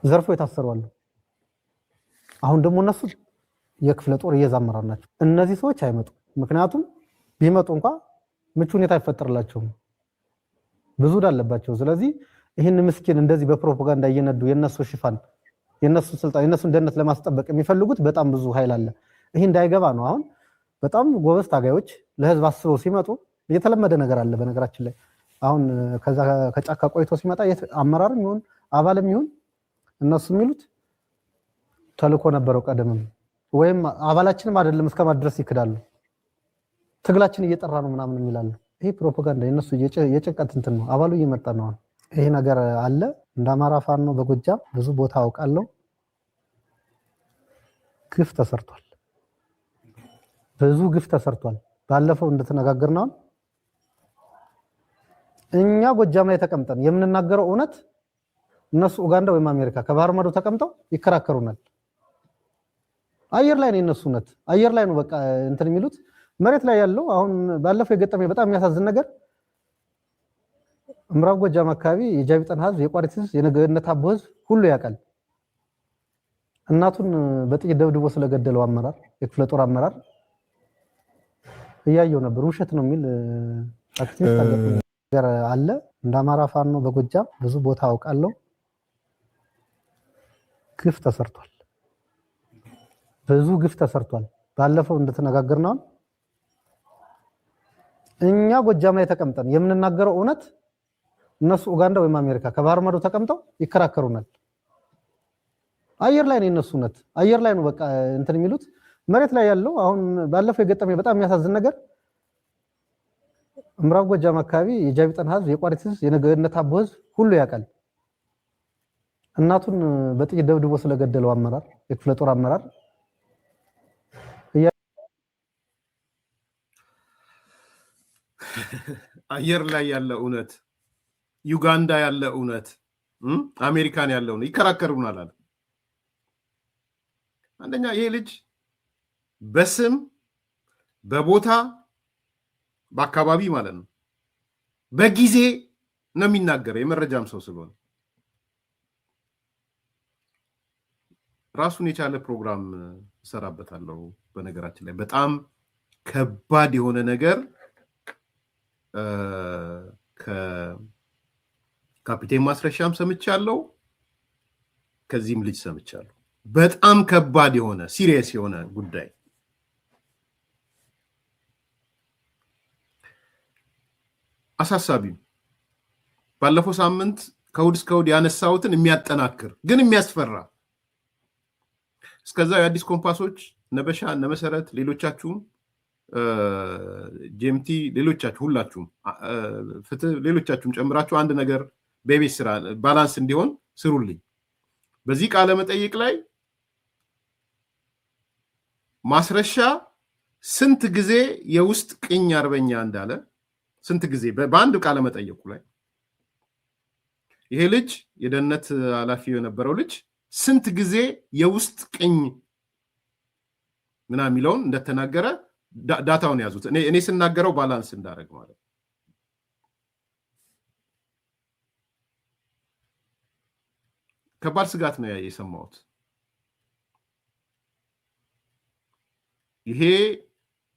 ዘርፎ የታሰሩ አሉ። አሁን ደግሞ እነሱ የክፍለ ጦር እየዛመራን ናቸው። እነዚህ ሰዎች አይመጡ። ምክንያቱም ቢመጡ እንኳን ምቹ ሁኔታ አይፈጠርላቸውም። ብዙ ዳለባቸው። ስለዚህ ይህን ምስኪን እንደዚህ በፕሮፓጋንዳ እየነዱ የነሱ ሽፋን የነሱ ስልጣን የነሱን ደህንነት ለማስጠበቅ የሚፈልጉት በጣም ብዙ ኃይል አለ። ይሄ እንዳይገባ ነው። አሁን በጣም ጎበዝ ታጋዮች ለህዝብ አስበው ሲመጡ የተለመደ ነገር አለ። በነገራችን ላይ አሁን ከዛ ከጫካ ቆይቶ ሲመጣ አመራርም ይሁን አባልም ይሁን እነሱ የሚሉት ተልኮ ነበረው ቀደምም ወይም አባላችንም አይደለም እስከማድረስ ይክዳሉ። ትግላችን እየጠራ ነው ምናምን ይላሉ። ይሄ ፕሮፓጋንዳ የነሱ የጭንቀት እንትን ነው። አባሉ እየመጣ ነው። ይሄ ነገር አለ። እንደ አማራ ፋኖ በጎጃም ብዙ ቦታ አውቃለሁ። ግፍ ተሰርቷል። ብዙ ግፍ ተሰርቷል። ባለፈው እንደተነጋገርነው እኛ ጎጃም ላይ ተቀምጠን የምንናገረው እውነት እነሱ ኡጋንዳ ወይም አሜሪካ ከባህር ማዶ ተቀምጠው ይከራከሩናል። አየር ላይ ነው የነሱ እውነት አየር ላይ ነው በቃ እንትን የሚሉት። መሬት ላይ ያለው አሁን ባለፈው የገጠመኝ በጣም የሚያሳዝን ነገር ምዕራብ ጎጃም አካባቢ የጃቢጠን ህዝብ የቋሪት ህዝብ የነገነት አቦ ህዝብ ሁሉ ያውቃል። እናቱን በጥይት ደብድቦ ስለገደለው አመራር የክፍለ ጦር አመራር እያየው ነበር። ውሸት ነው የሚል አክቲቪስት ነገር አለ። እንደ አማራ ፋኖ በጎጃም ብዙ ቦታ አውቃለሁ። ግፍ ተሰርቷል። ብዙ ግፍ ተሰርቷል። ባለፈው እንደተነጋገርነው እኛ ጎጃም ላይ ተቀምጠን የምንናገረው እውነት እነሱ ኡጋንዳ ወይም አሜሪካ ከባህር ማዶ ተቀምጠው ይከራከሩናል። አየር ላይ ነው የነሱ እውነት አየር ላይ ነው በቃ እንትን የሚሉት መሬት ላይ ያለው አሁን ባለፈው የገጠመኝ በጣም የሚያሳዝን ነገር ምዕራብ ጎጃም አካባቢ የጃቢጠን ህዝብ የቋሪት ህዝብ የነገነት አቦ ህዝብ ሁሉ ያውቃል። እናቱን በጥይት ደብድቦ ስለገደለው አመራር የክፍለ ጦር አመራር አየር ላይ ያለ እውነት ዩጋንዳ ያለ እውነት አሜሪካን ያለው ነው ይከራከሩናል አለ። አንደኛ ይሄ ልጅ በስም በቦታ በአካባቢ ማለት ነው በጊዜ ነው የሚናገረው የመረጃም ሰው ስለሆነ ራሱን የቻለ ፕሮግራም እሰራበታለሁ። በነገራችን ላይ በጣም ከባድ የሆነ ነገር ከካፒቴን ማስረሻም ሰምቻለሁ፣ ከዚህም ልጅ ሰምቻለሁ። በጣም ከባድ የሆነ ሲሪየስ የሆነ ጉዳይ አሳሳቢ ባለፈው ሳምንት ከእሑድ እስከ እሑድ ያነሳሁትን የሚያጠናክር ግን የሚያስፈራ እስከዛ የአዲስ ኮምፓሶች ነበሻ ነመሰረት ሌሎቻችሁም ጄምቲ ሌሎቻችሁ ሁላችሁም ፍትህ ሌሎቻችሁም ጨምራችሁ አንድ ነገር በቤት ስራ ባላንስ እንዲሆን ስሩልኝ። በዚህ ቃለ መጠይቅ ላይ ማስረሻ ስንት ጊዜ የውስጥ ቅኝ አርበኛ እንዳለ ስንት ጊዜ በአንድ ቃለ መጠይቁ ላይ ይሄ ልጅ የደህንነት ኃላፊ የነበረው ልጅ ስንት ጊዜ የውስጥ ቅኝ ምናምን የሚለውን እንደተናገረ ዳታውን ያዙት። እኔ ስናገረው ባላንስ እንዳደረግ ማለት ከባድ ስጋት ነው የሰማሁት። ይሄ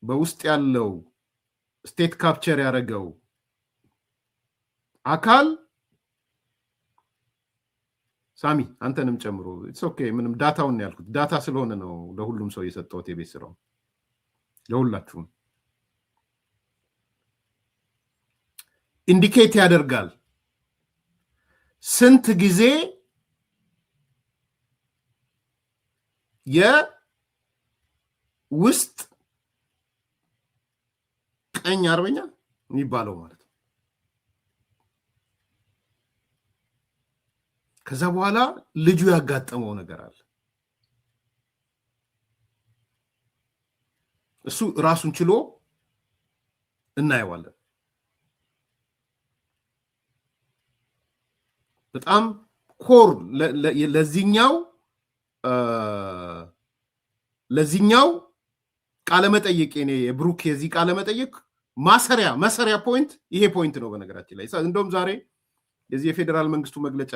በውስጥ ያለው ስቴት ካፕቸር ያደረገው አካል ሳሚ አንተንም ጨምሮ ኦኬ ምንም ዳታውን ያልኩት ዳታ ስለሆነ ነው ለሁሉም ሰው የሰጠሁት የቤት ስራው ለሁላችሁም ኢንዲኬት ያደርጋል ስንት ጊዜ የውስጥ ቀኝ አርበኛ የሚባለው ማለት ነው። ከዛ በኋላ ልጁ ያጋጠመው ነገር አለ። እሱ ራሱን ችሎ እናየዋለን። በጣም ኮር ለዚህኛው ቃለ መጠይቅ እኔ የብሩክ የዚህ ቃለ መጠይቅ ማሰሪያ ፖይንት ይሄ ፖይንት ነው። በነገራችን ላይ እንደውም ዛሬ የዚህ የፌደራል መንግስቱ መግለጫ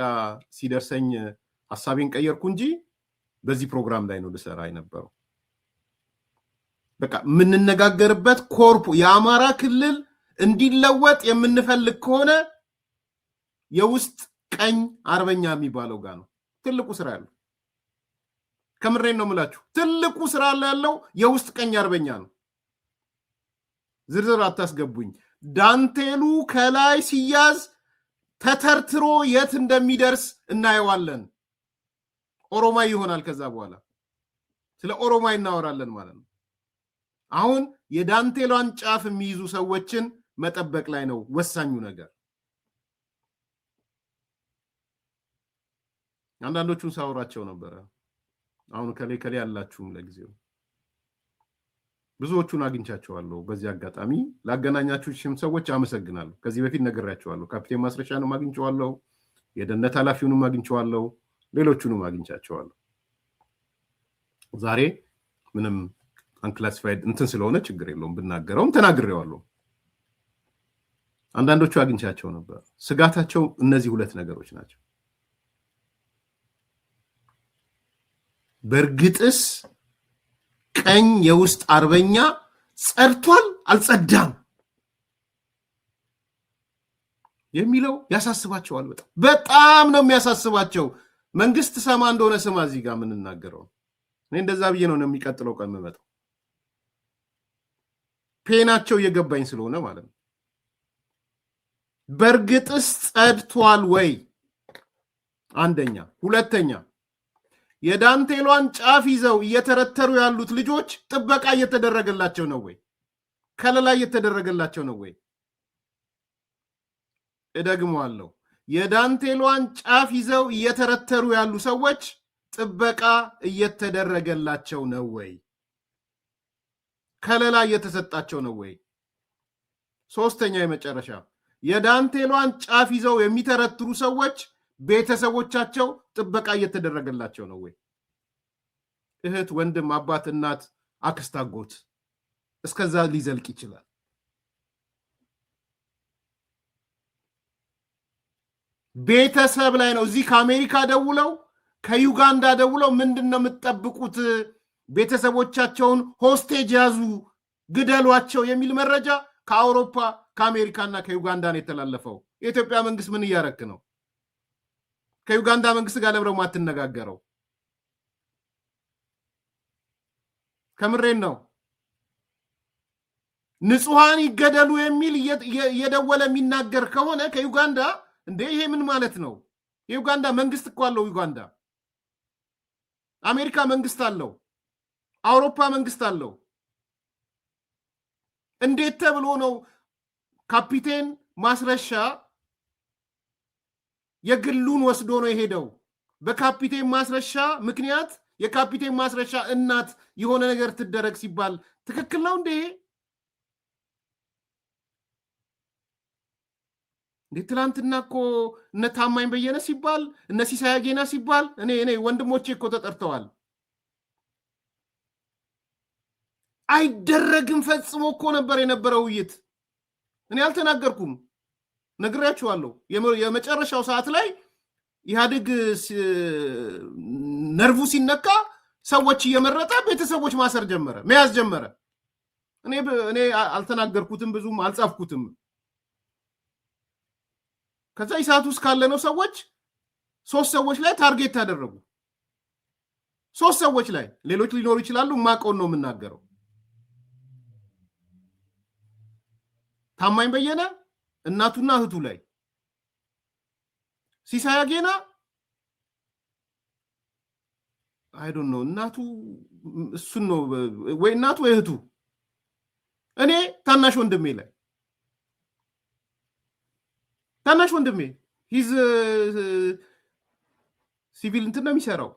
ሲደርሰኝ ሐሳቤን ቀየርኩ እንጂ በዚህ ፕሮግራም ላይ ነው ልሰራ የነበረው። በቃ የምንነጋገርበት ኮርፖ የአማራ ክልል እንዲለወጥ የምንፈልግ ከሆነ የውስጥ ቀኝ አርበኛ የሚባለው ጋር ነው ትልቁ ስራ ያለው። ከምሬን ነው የምላችሁ፣ ትልቁ ስራ ያለው የውስጥ ቀኝ አርበኛ ነው። ዝርዝር አታስገቡኝ። ዳንቴሉ ከላይ ሲያዝ ተተርትሮ የት እንደሚደርስ እናየዋለን። ኦሮማይ ይሆናል። ከዛ በኋላ ስለ ኦሮማይ እናወራለን ማለት ነው። አሁን የዳንቴሏን ጫፍ የሚይዙ ሰዎችን መጠበቅ ላይ ነው ወሳኙ ነገር። አንዳንዶቹን ሳወራቸው ነበረ። አሁን ከሌ ያላችሁም ለጊዜው ብዙዎቹን አግኝቻቸዋለሁ። በዚህ አጋጣሚ ላገናኛችሁ ሰዎች አመሰግናለሁ። ከዚህ በፊት ነግሬያቸዋለሁ። ካፒቴን ማስረሻንም አግኝቼዋለሁ፣ የደህንነት ኃላፊውንም አግኝቼዋለሁ፣ ሌሎቹንም አግኝቻቸዋለሁ። ዛሬ ምንም አንክላሲፋይድ እንትን ስለሆነ ችግር የለውም ብናገረውም ተናግሬዋለሁ። አንዳንዶቹ አግኝቻቸው ነበር። ስጋታቸው እነዚህ ሁለት ነገሮች ናቸው። በእርግጥስ ቀኝ የውስጥ አርበኛ ጸድቷል አልጸዳም የሚለው ያሳስባቸዋል። በጣም ነው የሚያሳስባቸው። መንግስት ሰማ እንደሆነ ስማ፣ እዚህ ጋር የምንናገረው እኔ እንደዛ ብዬ ነው የሚቀጥለው ቀን የምመጣው። ፔናቸው እየገባኝ ስለሆነ ማለት ነው። በእርግጥስ ጸድቷል ወይ? አንደኛ። ሁለተኛ የዳንቴሏን ጫፍ ይዘው እየተረተሩ ያሉት ልጆች ጥበቃ እየተደረገላቸው ነው ወይ? ከለላ እየተደረገላቸው ነው ወይ? እደግመዋለሁ። የዳንቴሏን ጫፍ ይዘው እየተረተሩ ያሉ ሰዎች ጥበቃ እየተደረገላቸው ነው ወይ? ከለላ እየተሰጣቸው ነው ወይ? ሶስተኛ የመጨረሻ የዳንቴሏን ጫፍ ይዘው የሚተረትሩ ሰዎች ቤተሰቦቻቸው ጥበቃ እየተደረገላቸው ነው ወይ? እህት፣ ወንድም፣ አባት፣ እናት፣ አክስት፣ አጎት እስከዛ ሊዘልቅ ይችላል። ቤተሰብ ላይ ነው። እዚህ ከአሜሪካ ደውለው ከዩጋንዳ ደውለው ምንድነው የምትጠብቁት? ቤተሰቦቻቸውን ሆስቴጅ ያዙ፣ ግደሏቸው የሚል መረጃ ከአውሮፓ ከአሜሪካና ከዩጋንዳ ነው የተላለፈው። የኢትዮጵያ መንግስት ምን እያረክ ነው? ከዩጋንዳ መንግስት ጋር ለብረው ማትነጋገረው? ከምሬን ነው። ንጹሃን ይገደሉ የሚል እየደወለ የሚናገር ከሆነ ከዩጋንዳ እንዴ ይሄ ምን ማለት ነው? የዩጋንዳ መንግስት እኮ አለው። ዩጋንዳ አሜሪካ መንግስት አለው። አውሮፓ መንግስት አለው። እንዴት ተብሎ ነው ካፒቴን ማስረሻ የግሉን ወስዶ ነው የሄደው? በካፒቴን ማስረሻ ምክንያት የካፒቴን ማስረሻ እናት የሆነ ነገር ትደረግ ሲባል ትክክል ነው እንዴ? እንዴ ትላንትና እኮ እነ ታማኝ በየነ ሲባል እነ ሲሳይ አጌና ሲባል እኔ ወንድሞቼ እኮ ተጠርተዋል። አይደረግም ፈጽሞ እኮ ነበር የነበረው ውይይት። እኔ አልተናገርኩም፣ ነግሬያችኋለሁ። የመጨረሻው ሰዓት ላይ ኢህአዴግ ነርቭ ሲነካ ሰዎች እየመረጠ ቤተሰቦች ማሰር ጀመረ፣ መያዝ ጀመረ። እኔ አልተናገርኩትም፣ ብዙም አልጻፍኩትም። ከዛ ኢሳት ውስጥ ካለነው ሰዎች 3 ሰዎች ላይ ታርጌት ታደረጉ። 3 ሰዎች ላይ ሌሎች ሊኖሩ ይችላሉ። ማቀውን ነው የምናገረው። ታማኝ በየነ እናቱና እህቱ ላይ፣ ሲሳይ አጌና አይ ዶንት ኖ እናቱ እሱን ነው ወይ እናቱ ወይ እህቱ፣ እኔ ታናሽ ወንድሜ ላይ ታናሽ ወንድሜ ሂዝ ሲቪል እንትን ነው የሚሰራው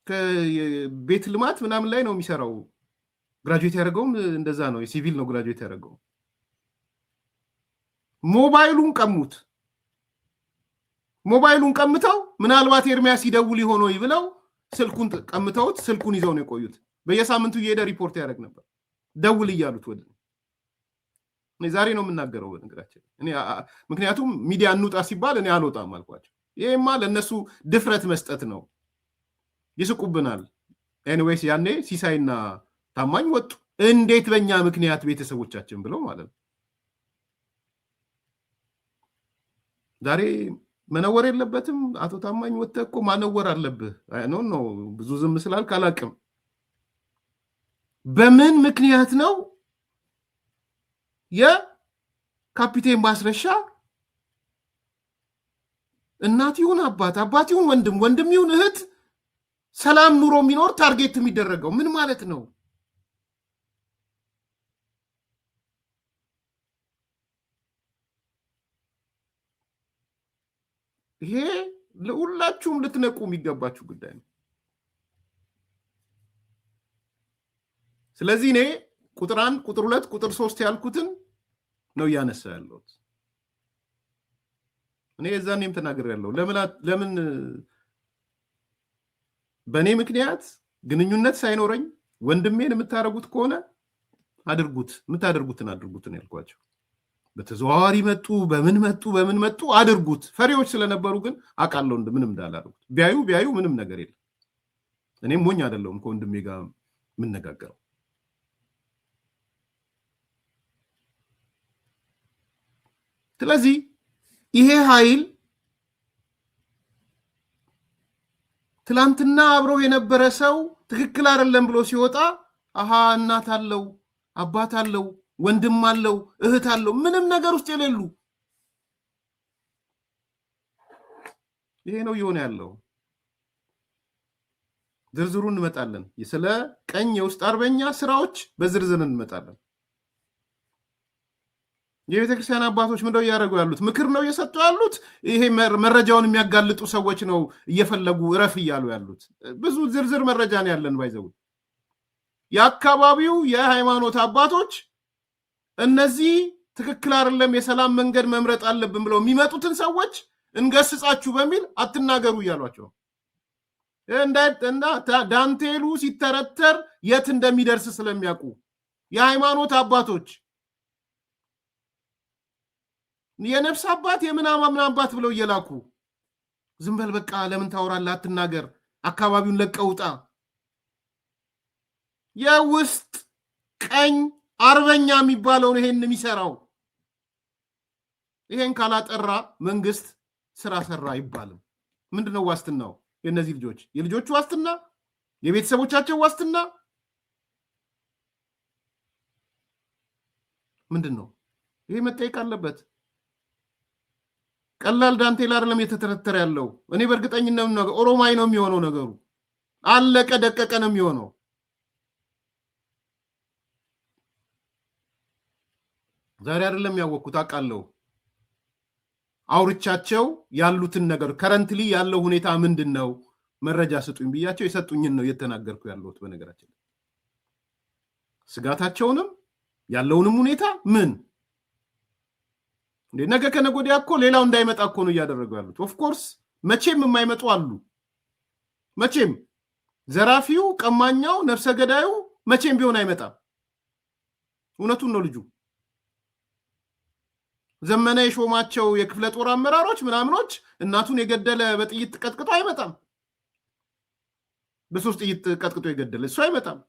ከቤት ልማት ምናምን ላይ ነው የሚሰራው። ግራጁዌት ያደረገውም እንደዛ ነው፣ የሲቪል ነው ግራጁዌት ያደረገው። ሞባይሉን ቀሙት። ሞባይሉን ቀምተው ምናልባት ኤርሚያስ ይደውል ይሆን ወይ ብለው ስልኩን ቀምተውት ስልኩን ይዘው ነው የቆዩት። በየሳምንቱ እየሄደ ሪፖርት ያደርግ ነበር፣ ደውል እያሉት ወደ እኔ ዛሬ ነው የምናገረው በነገራችን እኔ ምክንያቱም ሚዲያ እንውጣ ሲባል እኔ አልወጣም አልኳቸው። ይሄማ ለነሱ ድፍረት መስጠት ነው፣ ይስቁብናል። ኤኒዌይስ ያኔ ሲሳይና ታማኝ ወጡ። እንዴት በእኛ ምክንያት ቤተሰቦቻችን ብለው ማለት ነው። ዛሬ መነወር የለበትም አቶ ታማኝ ወጥተህ እኮ ማነወር አለብህ። ኖ ብዙ ዝም ስላልክ አላቅም። በምን ምክንያት ነው የካፒቴን ማስረሻ እናት ይሁን አባት ይሁን ወንድም ይሁን እህት ሰላም ኑሮ የሚኖር ታርጌት የሚደረገው? ምን ማለት ነው? ይሄ ለሁላችሁም ልትነቁ የሚገባችሁ ጉዳይ ነው። ስለዚህ እኔ ቁጥር 1 ቁጥር 2 ቁጥር 3 ያልኩትን ነው እያነሳ ያለሁት። እኔ የዛኔም ተናግሬያለሁ። ለምን በእኔ ምክንያት ግንኙነት ሳይኖረኝ ወንድሜን የምታደርጉት ከሆነ አድርጉት፣ የምታደርጉትን አድርጉትን ያልኳቸው። በተዘዋዋሪ መጡ፣ በምን መጡ አድርጉት። ፈሪዎች ስለነበሩ ግን አውቃለሁ ምንም እንዳላደርጉት። ቢያዩ ምንም ነገር የለም። እኔም ሞኝ አይደለሁም ከወንድሜ ጋር የምነጋገረው። ስለዚህ ይሄ ኃይል ትላንትና አብረው የነበረ ሰው ትክክል አይደለም ብሎ ሲወጣ አሃ እናት አለው አባት አለው ወንድም አለው እህት አለው ምንም ነገር ውስጥ የሌሉ ይሄ ነው ይሆነ ያለው። ዝርዝሩ እንመጣለን። ስለ ቀኝ የውስጥ አርበኛ ስራዎች በዝርዝር እንመጣለን። የቤተክርስቲያን አባቶች ምንድነው ያደረጉ ያሉት? ምክር ነው እየሰጡ ያሉት? ይሄ መረጃውን የሚያጋልጡ ሰዎች ነው እየፈለጉ እረፍ እያሉ ያሉት? ብዙ ዝርዝር መረጃ ነው ያለን። ባይዘው የአካባቢው የሃይማኖት አባቶች እነዚህ ትክክል አይደለም የሰላም መንገድ መምረጥ አለብን ብለው የሚመጡትን ሰዎች እንገስጻችሁ በሚል አትናገሩ እያሏቸው እና ዳንቴሉ ሲተረተር የት እንደሚደርስ ስለሚያውቁ የሃይማኖት አባቶች የነፍስ አባት የምናምን አባት ብለው እየላኩ ዝም በል በቃ ለምን ታወራለህ አትናገር አካባቢውን ለቀውጣ የውስጥ ቀኝ አርበኛ የሚባለውን ይሄን የሚሰራው ይሄን ካላጠራ መንግስት ስራ ሰራ አይባልም። ምንድነው ዋስትናው? የነዚህ ልጆች የልጆቹ ዋስትና የቤተሰቦቻቸው ዋስትና ምንድነው? ይሄ መጠየቅ አለበት። ቀላል ዳንቴል አይደለም የተተረተረ ያለው። እኔ በእርግጠኝነት ነው ኦሮማይ ነው የሚሆነው ነገሩ። አለቀ ደቀቀ ነው የሚሆነው። ዛሬ አይደለም ያወቅኩት አውቃለሁ። አውርቻቸው ያሉትን ነገር ከረንትሊ ያለው ሁኔታ ምንድነው መረጃ ስጡኝ ብያቸው የሰጡኝን ነው እየተናገርኩ ያለሁት። በነገራችን ስጋታቸውንም ያለውንም ሁኔታ ምን ነገ ከነገ ወዲያ እኮ ሌላው እንዳይመጣ እኮ ነው እያደረጉ ያሉት። ኦፍ ኮርስ መቼም የማይመጡ አሉ። መቼም ዘራፊው፣ ቀማኛው፣ ነፍሰ ገዳዩ መቼም ቢሆን አይመጣም። እውነቱን ነው ልጁ ዘመነ የሾማቸው የክፍለ ጦር አመራሮች ምናምኖች እናቱን የገደለ በጥይት ቀጥቅጦ አይመጣም። በሶስት ጥይት ቀጥቅጦ የገደለ እሱ አይመጣም።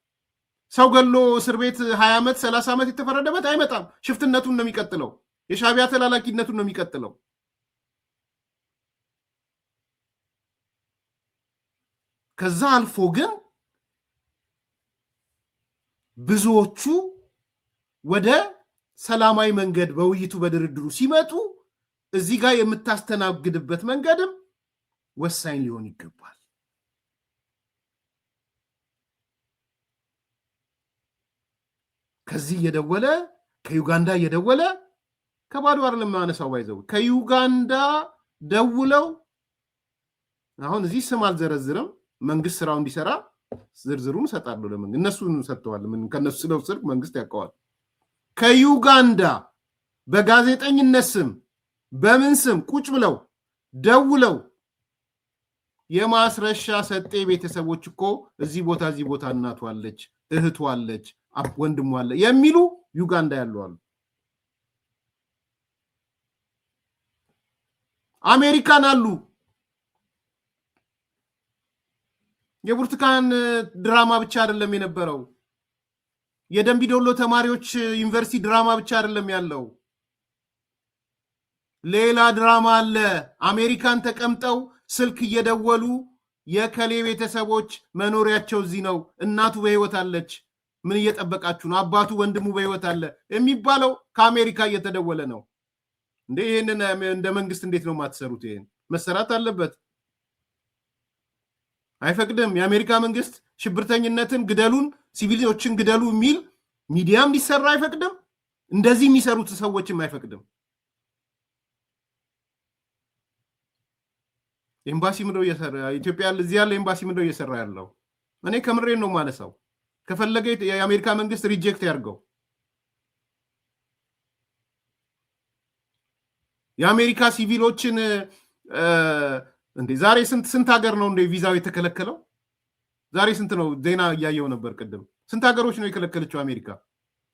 ሰው ገሎ እስር ቤት 20 ዓመት 30 ዓመት የተፈረደበት አይመጣም። ሽፍትነቱን ነው የሚቀጥለው። የሻቢያ ተላላኪነቱን ነው የሚቀጥለው። ከዛ አልፎ ግን ብዙዎቹ ወደ ሰላማዊ መንገድ በውይይቱ በድርድሩ ሲመጡ እዚህ ጋር የምታስተናግድበት መንገድም ወሳኝ ሊሆን ይገባል። ከዚህ እየደወለ ከዩጋንዳ እየደወለ ከባዶ አይደለም ማነሳው ባይዘው ከዩጋንዳ ደውለው አሁን እዚህ ስም አልዘረዝርም መንግስት ስራው እንዲሰራ ዝርዝሩን ሰጣለሁ። ለምን እነሱን ሰጥተዋል። ምን ከነሱ ስለውስጥ መንግስት ያውቀዋል። ከዩጋንዳ በጋዜጠኝነት ስም በምን ስም ቁጭ ብለው ደውለው የማስረሻ ሰጤ ቤተሰቦች እኮ እዚህ ቦታ እናቱ አለች፣ እህቱ አለች፣ ወንድሙ አለ የሚሉ ዩጋንዳ ያሉ አሉ። አሜሪካን አሉ። የብርቱካን ድራማ ብቻ አይደለም የነበረው። የደምቢዶሎ ተማሪዎች ዩኒቨርሲቲ ድራማ ብቻ አይደለም ያለው። ሌላ ድራማ አለ። አሜሪካን ተቀምጠው ስልክ እየደወሉ የከሌ ቤተሰቦች መኖሪያቸው እዚህ ነው፣ እናቱ በህይወት አለች፣ ምን እየጠበቃችሁ ነው? አባቱ ወንድሙ በህይወት አለ የሚባለው ከአሜሪካ እየተደወለ ነው። እንዴ ይሄንን እንደ መንግስት እንዴት ነው የማትሰሩት? ይሄን መሰራት አለበት። አይፈቅድም። የአሜሪካ መንግስት ሽብርተኝነትን ግደሉን፣ ሲቪሎችን ግደሉ የሚል ሚዲያም ሊሰራ አይፈቅድም። እንደዚህ የሚሰሩት ሰዎችም አይፈቅድም። ኤምባሲ ምንድነው እየሰራ ኢትዮጵያ እዚህ ያለ ኤምባሲ ምንድነው እየሰራ ያለው? እኔ ከምሬን ነው ማለሳው። ከፈለገ የአሜሪካ መንግስት ሪጀክት ያርገው። የአሜሪካ ሲቪሎችን እንዴ ዛሬ ስንት ሀገር ነው እንደ ቪዛው የተከለከለው? ዛሬ ስንት ነው? ዜና እያየው ነበር ቅድም። ስንት ሀገሮች ነው የከለከለችው አሜሪካ?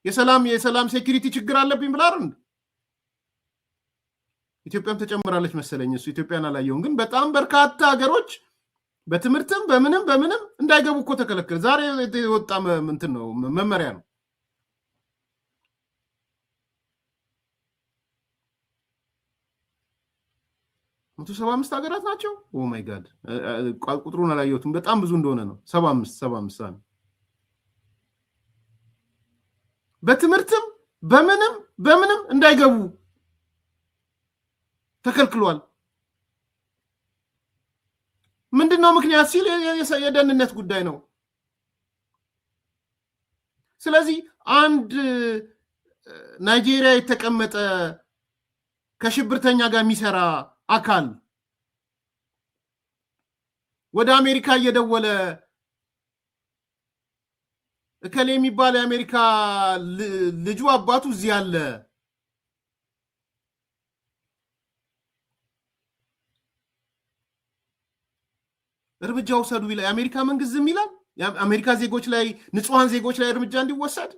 የሰላም ሴኩሪቲ ችግር አለብኝ ብላ አይደል? ኢትዮጵያም ተጨምራለች መሰለኝ። እሱ ኢትዮጵያን አላየውም፣ ግን በጣም በርካታ ሀገሮች በትምህርትም በምንም እንዳይገቡ እኮ ተከለከለ። ዛሬ የወጣ እንትን ነው መመሪያ ነው። መቶ 75 ሀገራት ናቸው። ኦ ማይ ጋድ ቁጥሩን አላየሁትም። በጣም ብዙ እንደሆነ ነው። 75 ነው። በትምህርትም በምንም እንዳይገቡ ተከልክሏል። ምንድነው ምክንያት ሲል የደህንነት ጉዳይ ነው። ስለዚህ አንድ ናይጄሪያ የተቀመጠ ከሽብርተኛ ጋር የሚሰራ አካል ወደ አሜሪካ እየደወለ እከሌ የሚባል የአሜሪካ ልጁ አባቱ እዚህ አለ እርምጃ ወሰዱ ይላል። የአሜሪካ መንግስት ዝም ይላል? የአሜሪካ ዜጎች ላይ ንጹሃን ዜጎች ላይ እርምጃ እንዲወሰድ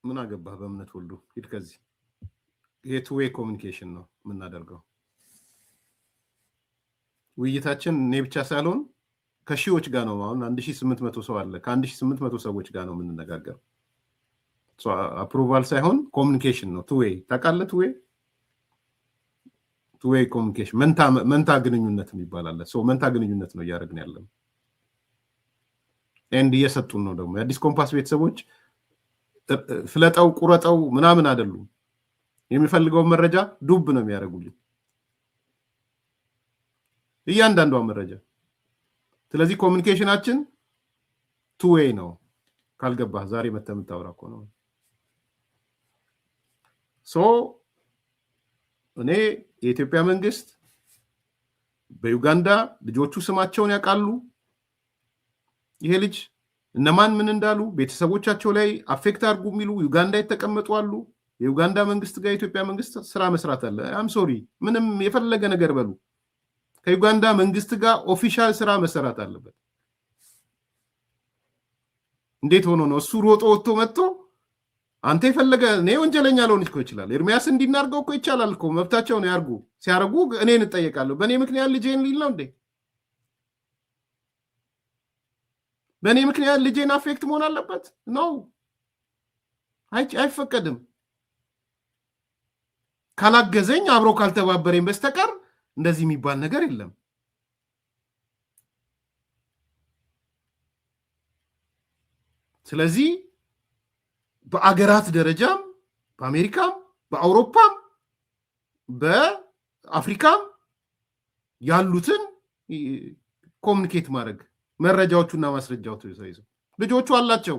ምን አገባህ? በእምነት ወልዱ ሂድ ከዚህ። ይሄ ቱ ዌይ ኮሚኒኬሽን ነው የምናደርገው። ውይይታችን እኔ ብቻ ሳልሆን ከሺዎች ጋር ነው። አሁን 1800 ሰው አለ። ከ1800 ሰዎች ጋር ነው የምንነጋገረው። አፕሩቫል ሳይሆን ኮሚኒኬሽን ነው። ቱ ዌይ ታውቃለህ? ቱ ዌይ ኮሚኒኬሽን መንታ ግንኙነት የሚባል አለ። መንታ ግንኙነት ነው እያደረግን ያለን። ኤንድ እየሰጡን ነው ደግሞ የአዲስ ኮምፓስ ቤተሰቦች ፍለጠው ቁረጠው ምናምን አይደሉም። የሚፈልገው መረጃ ዱብ ነው የሚያደርጉልኝ እያንዳንዷ መረጃ። ስለዚህ ኮሚኒኬሽናችን ቱ ዌይ ነው። ካልገባህ ዛሬ መተህ የምታወራ እኮ ነው። እኔ የኢትዮጵያ መንግስት በዩጋንዳ ልጆቹ ስማቸውን ያውቃሉ። ይሄ ልጅ እነማን ምን እንዳሉ ቤተሰቦቻቸው ላይ አፌክት አድርጉ የሚሉ ዩጋንዳ የተቀመጡ አሉ። የዩጋንዳ መንግስት ጋር የኢትዮጵያ መንግስት ስራ መስራት አለ። አም ሶሪ ምንም የፈለገ ነገር በሉ፣ ከዩጋንዳ መንግስት ጋር ኦፊሻል ስራ መሰራት አለበት። እንዴት ሆኖ ነው እሱ ሮጦ ወጥቶ መጥቶ አንተ የፈለገ እኔ ወንጀለኛ ልሆን እኮ ይችላል። ኤርሚያስ እንዲናርገው እኮ ይቻላል እኮ መብታቸው ነው ያርጉ። ሲያርጉ እኔን እጠየቃለሁ። በእኔ ምክንያት ልጄን ሊል ነው እንዴ? በእኔ ምክንያት ልጄን አፌክት መሆን አለበት ነው? አይፈቀድም። ካላገዘኝ አብሮ ካልተባበረኝ በስተቀር እንደዚህ የሚባል ነገር የለም። ስለዚህ በአገራት ደረጃም በአሜሪካም በአውሮፓም በአፍሪካም ያሉትን ኮሚኒኬት ማድረግ መረጃዎቹና ማስረጃዎቹ ይዘው ልጆቹ አላቸው።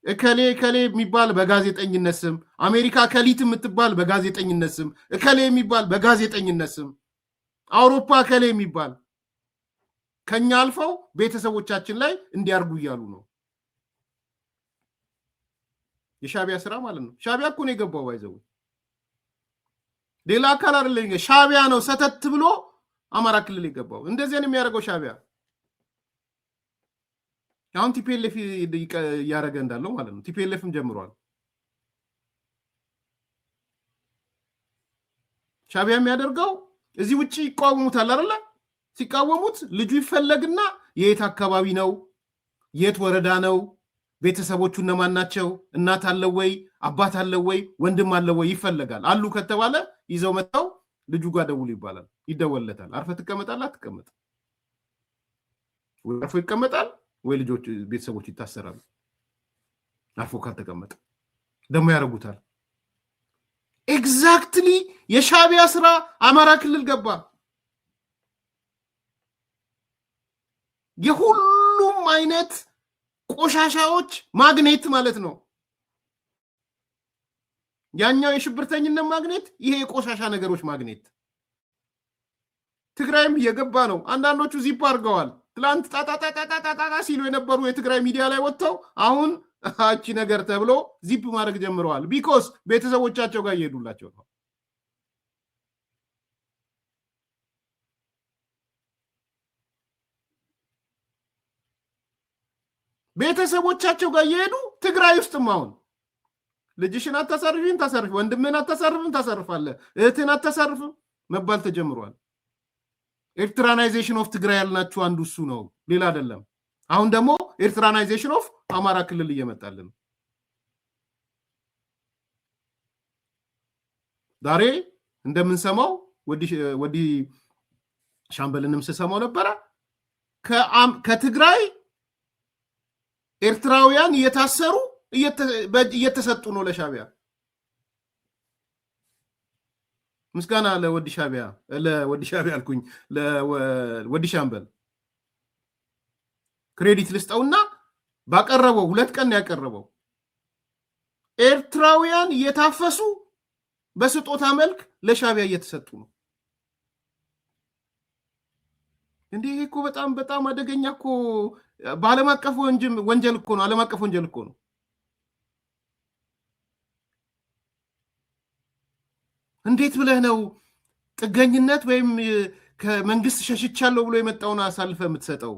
እከሌ የሚባል በጋዜጠኝነት ስም፣ አሜሪካ ከሊት የምትባል በጋዜጠኝነት ስም፣ እከሌ የሚባል በጋዜጠኝነት ስም፣ አውሮፓ እከሌ የሚባል ከኛ አልፈው ቤተሰቦቻችን ላይ እንዲያርጉ እያሉ ነው። የሻቢያ ስራ ማለት ነው። ሻቢያ እኮ ነው የገባው። ባይዘው ሌላ አካል አይደለም። ሻቢያ ነው ሰተት ብሎ አማራ ክልል የገባው። እንደዚህ ነው የሚያደርገው ሻቢያ። አሁን ቲፒኤልኤፍ እያደረገ እንዳለው ማለት ነው። ቲፒኤልኤፍም ጀምሯል። ሻቢያ የሚያደርገው እዚህ ውጪ ይቃወሙታል አይደለ? ሲቃወሙት ልጁ ይፈለግና የት አካባቢ ነው፣ የት ወረዳ ነው፣ ቤተሰቦቹ እነማን ናቸው፣ እናት አለው ወይ፣ አባት አለው ወይ፣ ወንድም አለው ወይ ይፈለጋል። አሉ ከተባለ ይዘው መጣው ልጁ ጋር ደውሉ ይባላል። ይደወለታል። አርፈ ትቀመጣለህ አትቀመጥ፣ ወይ አርፎ ይቀመጣል ወይ ልጆች ቤተሰቦች ይታሰራሉ። አርፎ ካልተቀመጠ ደግሞ ያረጉታል። ኤግዛክትሊ የሻቢያ ስራ አማራ ክልል ገባ። የሁሉም አይነት ቆሻሻዎች ማግኔት ማለት ነው። ያኛው የሽብርተኝነት ማግኔት፣ ይሄ የቆሻሻ ነገሮች ማግኔት። ትግራይም እየገባ ነው። አንዳንዶቹ ዚፕ አድርገዋል። ትላንት ጣጣጣጣጣጣ ሲሉ የነበሩ የትግራይ ሚዲያ ላይ ወጥተው አሁን አቺ ነገር ተብሎ ዚፕ ማድረግ ጀምረዋል። ቢኮዝ ቤተሰቦቻቸው ጋር እየሄዱላቸው ነው። ቤተሰቦቻቸው ጋር እየሄዱ ትግራይ ውስጥም አሁን ልጅሽን አታሰርፊም ታሰርፊ፣ ወንድምህን አታሰርፍም ታሰርፋለህ፣ እህትህን አታሰርፍም መባል ተጀምሯል። ኤርትራናይዜሽን ኦፍ ትግራይ ያልናችሁ አንዱ እሱ ነው፣ ሌላ አይደለም። አሁን ደግሞ ኤርትራናይዜሽን ኦፍ አማራ ክልል እየመጣልን። ዛሬ እንደምንሰማው ወዲ ሻምበልንም ስሰማው ነበረ ከትግራይ ኤርትራውያን እየታሰሩ እየተሰጡ ነው ለሻቢያ። ምስጋና ለወዲ ሻቢያ አልኩኝ፣ ለወዲ ሻምበል ክሬዲት ልስጠውና ባቀረበው 2 ቀን ያቀረበው ኤርትራውያን እየታፈሱ በስጦታ መልክ ለሻቢያ እየተሰጡ ነው። እንዴ እኮ በጣም በጣም አደገኛ እኮ በዓለም አቀፍ ወንጀል እኮ ነው። ዓለም አቀፍ ወንጀል እኮ ነው። እንዴት ብለህ ነው ጥገኝነት ወይም ከመንግስት ሸሽቻለሁ ብሎ የመጣውን አሳልፈ የምትሰጠው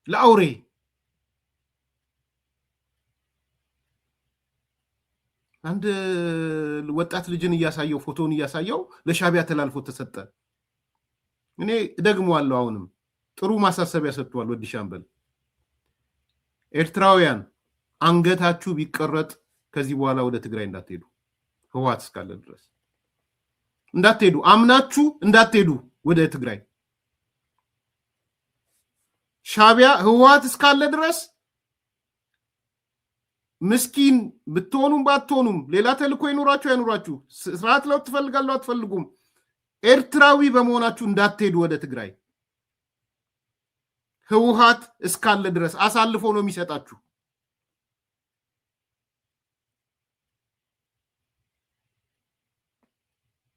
ለአውሬ? አንድ ወጣት ልጅን እያሳየው ፎቶውን እያሳየው ለሻቢያ ተላልፎ ተሰጠ። እኔ ደግሞዋለሁ። አሁንም ጥሩ ማሳሰቢያ ሰጥቷል ወዲ ሻምበል። ኤርትራውያን አንገታችሁ ቢቀረጥ ከዚህ በኋላ ወደ ትግራይ እንዳትሄዱ፣ ህወሓት እስካለ ድረስ እንዳትሄዱ፣ አምናችሁ እንዳትሄዱ ወደ ትግራይ። ሻቢያ ህወሓት እስካለ ድረስ ምስኪን ብትሆኑም ባትሆኑም፣ ሌላ ተልኮ ይኖራችሁ አይኖራችሁ፣ ስርዓት ለውጥ ትፈልጋለሁ አትፈልጉም፣ ኤርትራዊ በመሆናችሁ እንዳትሄዱ ወደ ትግራይ። ህወሓት እስካለ ድረስ አሳልፎ ነው የሚሰጣችሁ።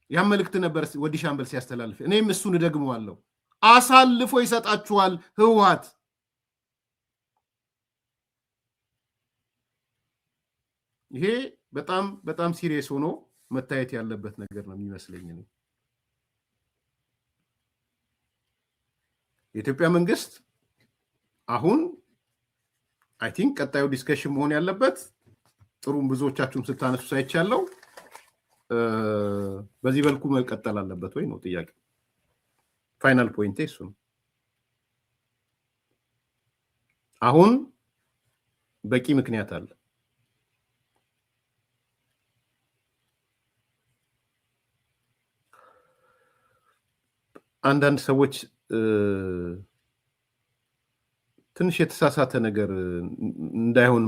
ያ መልእክት ነበር ወዲ ሻምበል ሲያስተላልፍ። እኔም እሱን ደግመዋለሁ። አሳልፎ ይሰጣችኋል ህወሓት። ይሄ በጣም በጣም ሲሪየስ ሆኖ መታየት ያለበት ነገር ነው የሚመስለኝ። የኢትዮጵያ መንግስት አሁን አይ ቲንክ ቀጣዩ ዲስከሽን መሆን ያለበት ጥሩም ብዙዎቻችሁም ስታነሱ ሳይቻለው በዚህ መልኩ መቀጠል አለበት ወይ ነው ጥያቄ። ፋይናል ፖይንቴ እሱ ነው። አሁን በቂ ምክንያት አለ። አንዳንድ ሰዎች ትንሽ የተሳሳተ ነገር እንዳይሆን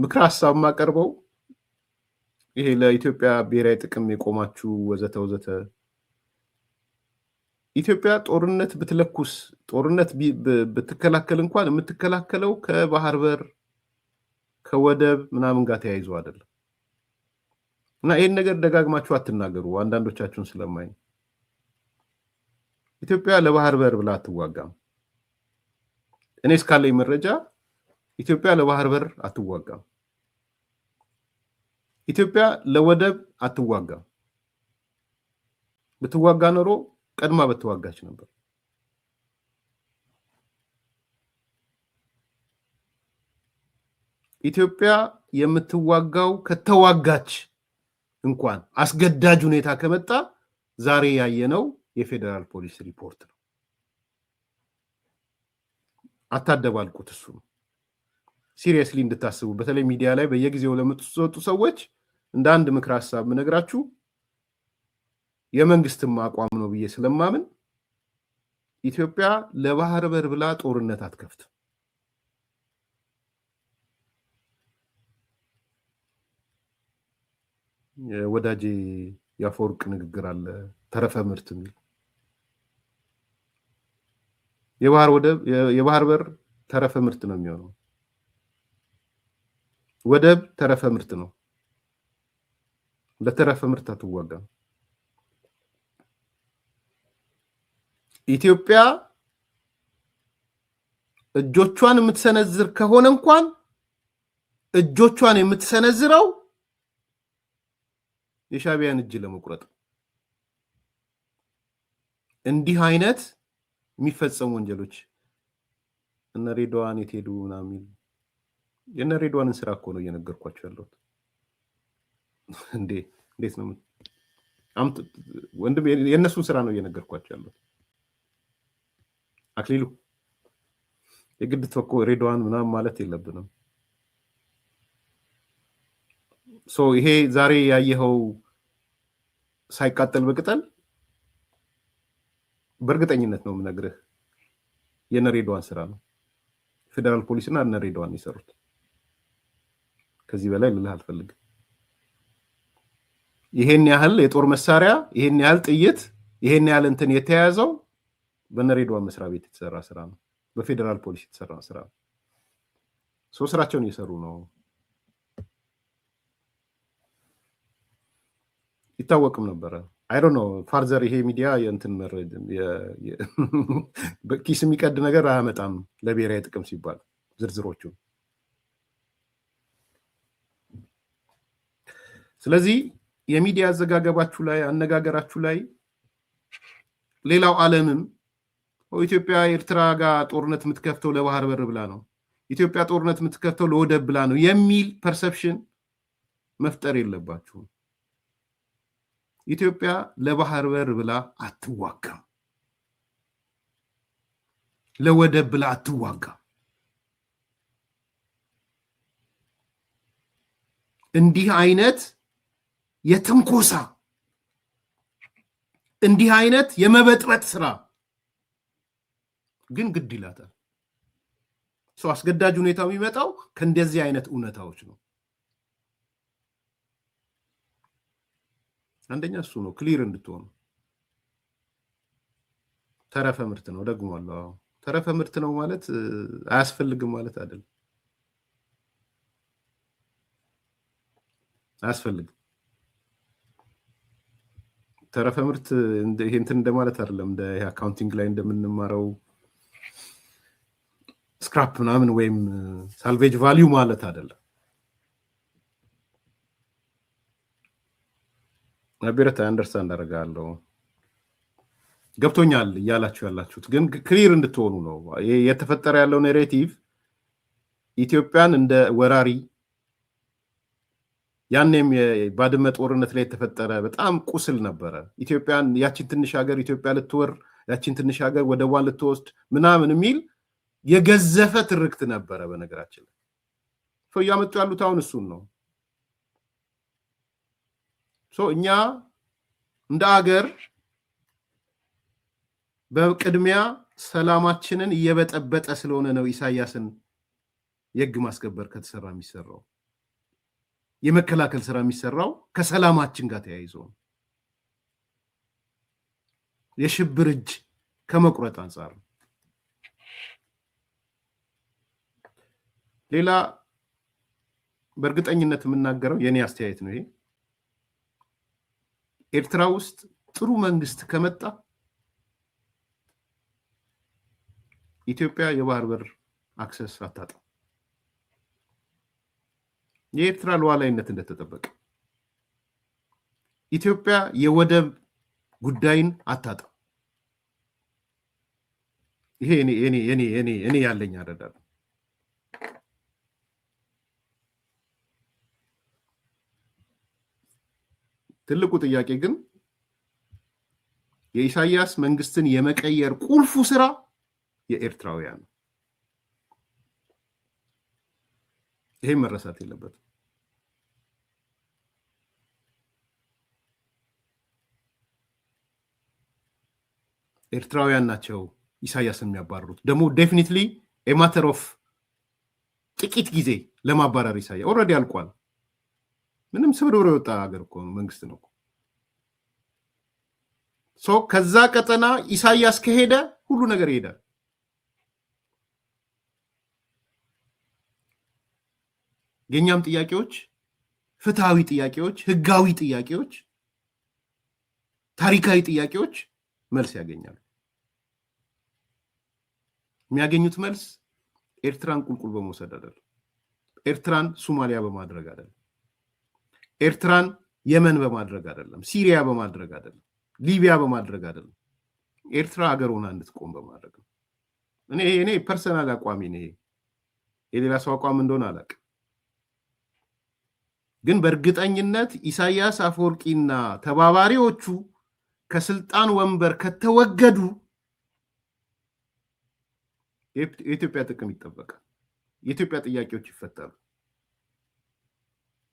ምክር ሀሳብ ማቀርበው ይሄ ለኢትዮጵያ ብሔራዊ ጥቅም የቆማችሁ ወዘተ ወዘተ፣ ኢትዮጵያ ጦርነት ብትለኩስ ጦርነት ብትከላከል እንኳን የምትከላከለው ከባህር በር ከወደብ ምናምን ጋር ተያይዞ አይደለም። እና ይህን ነገር ደጋግማችሁ አትናገሩ። አንዳንዶቻችሁን ስለማይ ኢትዮጵያ ለባህር በር ብላ አትዋጋም። እኔ እስካለኝ መረጃ ኢትዮጵያ ለባህር በር አትዋጋም። ኢትዮጵያ ለወደብ አትዋጋም። ብትዋጋ ኖሮ ቀድማ በተዋጋች ነበር። ኢትዮጵያ የምትዋጋው ከተዋጋች እንኳን አስገዳጅ ሁኔታ ከመጣ ዛሬ ያየነው የፌደራል ፖሊስ ሪፖርት ነው። አታደባልቁት። እሱ ሲሪየስሊ እንድታስቡ፣ በተለይ ሚዲያ ላይ በየጊዜው ለምትወጡ ሰዎች እንደ አንድ ምክር ሀሳብ ምነግራችሁ የመንግስትም አቋም ነው ብዬ ስለማምን ኢትዮጵያ ለባህር በር ብላ ጦርነት አትከፍትም። ወዳጄ ያፈወርቅ ንግግር አለ ተረፈ ምርት የሚል የባህር በር ተረፈ ምርት ነው የሚሆነው። ወደብ ተረፈ ምርት ነው። ለተረፈ ምርት አትዋጋም። ኢትዮጵያ እጆቿን የምትሰነዝር ከሆነ እንኳን እጆቿን የምትሰነዝረው የሻቢያን እጅ ለመቁረጥ። እንዲህ አይነት የሚፈጸሙ ወንጀሎች እነ ሬድዋን የትሄዱ ምናምን የነ ሬድዋንን ስራ እኮ ነው እየነገርኳቸው ያለሁት። እንዴት ነው ወንድም የእነሱን ስራ ነው እየነገርኳቸው ያለሁት። አክሊሉ የግድ እኮ ሬድዋን ምናምን ማለት የለብንም። ይሄ ዛሬ ያየኸው ሳይቃጠል በቅጠል በእርግጠኝነት ነው የምነግርህ የነሬድዋን ስራ ነው። ፌደራል ፖሊስና ነሬድዋን የሰሩት። ከዚህ በላይ ልልህ አልፈልግም። ይሄን ያህል የጦር መሳሪያ፣ ይሄን ያህል ጥይት፣ ይሄን ያህል እንትን የተያዘው በነሬድዋን መስሪያ ቤት የተሰራ ስራ ነው። በፌደራል ፖሊስ የተሰራ ስራ ነው። ስራቸውን እየሰሩ ነው። ይታወቅም ነበረ። አይ ዶንት ኖ ፋርዘር ይሄ ሚዲያ የእንትን በኪስ የሚቀድ ነገር አያመጣም ለብሔራዊ ጥቅም ሲባል ዝርዝሮቹ። ስለዚህ የሚዲያ አዘጋገባችሁ ላይ አነጋገራችሁ ላይ ሌላው ዓለምም ኢትዮጵያ ኤርትራ ጋር ጦርነት የምትከፍተው ለባህር በር ብላ ነው፣ ኢትዮጵያ ጦርነት የምትከፍተው ለወደብ ብላ ነው የሚል ፐርሰፕሽን መፍጠር የለባችሁም። ኢትዮጵያ ለባህር በር ብላ አትዋጋም፣ ለወደብ ብላ አትዋጋም። እንዲህ አይነት የትንኮሳ እንዲህ አይነት የመበጥበጥ ስራ ግን ግድ ይላታል። አስገዳጅ ሁኔታው የሚመጣው ከእንደዚህ አይነት እውነታዎች ነው። አንደኛ እሱ ነው፣ ክሊር እንድትሆኑ። ተረፈ ምርት ነው ደግሞአለሁ። ተረፈ ምርት ነው ማለት አያስፈልግም ማለት አይደለም። አያስፈልግም። ተረፈ ምርት ይሄ እንትን እንደማለት አይደለም። እንደ አካውንቲንግ ላይ እንደምንማረው ስክራፕ ምናምን ወይም ሳልቬጅ ቫልዩ ማለት አይደለም። አብረታ አንደርስታንድ አደርጋለሁ፣ ገብቶኛል እያላችሁ ያላችሁት ግን ክሊር እንድትሆኑ ነው። የተፈጠረ ያለው ኔሬቲቭ ኢትዮጵያን እንደ ወራሪ፣ ያኔም የባድመ ጦርነት ላይ የተፈጠረ በጣም ቁስል ነበረ። ኢትዮጵያን ያቺን ትንሽ ሀገር ኢትዮጵያ ልትወር፣ ያቺን ትንሽ ሀገር ወደቧን ልትወስድ ምናምን የሚል የገዘፈ ትርክት ነበረ። በነገራችን ላይ እያመጡ ያሉት አሁን እሱን ነው። እኛ እንደ አገር በቅድሚያ ሰላማችንን እየበጠበጠ ስለሆነ ነው ኢሳያስን የህግ ማስከበር ከተሰራ የሚሰራው፣ የመከላከል ስራ የሚሰራው ከሰላማችን ጋር ተያይዞ ነው። የሽብር እጅ ከመቁረጥ አንጻር ነው። ሌላ በእርግጠኝነት የምናገረው የኔ አስተያየት ነው። ይሄ ኤርትራ ውስጥ ጥሩ መንግስት ከመጣ ኢትዮጵያ የባህር በር አክሰስ አታጣም። የኤርትራ ሉዓላዊነት እንደተጠበቀ ኢትዮጵያ የወደብ ጉዳይን አታጣም። ይሄ እኔ ያለኝ አረዳድ። ትልቁ ጥያቄ ግን የኢሳያስ መንግስትን የመቀየር ቁልፉ ስራ የኤርትራውያን ነው። ይሄ መረሳት የለበትም። ኤርትራውያን ናቸው ኢሳያስን የሚያባርሩት። ደግሞ ዴፊኒትሊ ማተር ኦፍ ጥቂት ጊዜ ለማባረር ኢሳያስ ኦልሬዲ አልቋል። ምንም ስብርብር የወጣ ሀገር እኮ መንግስት ነው። ከዛ ቀጠና ኢሳያስ ከሄደ ሁሉ ነገር ይሄዳል። የኛም ጥያቄዎች ፍትሃዊ ጥያቄዎች፣ ህጋዊ ጥያቄዎች፣ ታሪካዊ ጥያቄዎች መልስ ያገኛሉ። የሚያገኙት መልስ ኤርትራን ቁልቁል በመውሰድ አይደለም፣ ኤርትራን ሶማሊያ በማድረግ አይደለም፣ ኤርትራን የመን በማድረግ አይደለም፣ ሲሪያ በማድረግ አይደለም፣ ሊቢያ በማድረግ አይደለም፣ ኤርትራ ሀገር ሆና እንድትቆም በማድረግ ነው። እኔ ፐርሰናል አቋሚ ነው። የሌላ ሰው አቋም እንደሆነ አላውቅም። ግን በእርግጠኝነት ኢሳያስ አፈወርቂና ተባባሪዎቹ ከስልጣን ወንበር ከተወገዱ የኢትዮጵያ ጥቅም ይጠበቃል። የኢትዮጵያ ጥያቄዎች ይፈታሉ።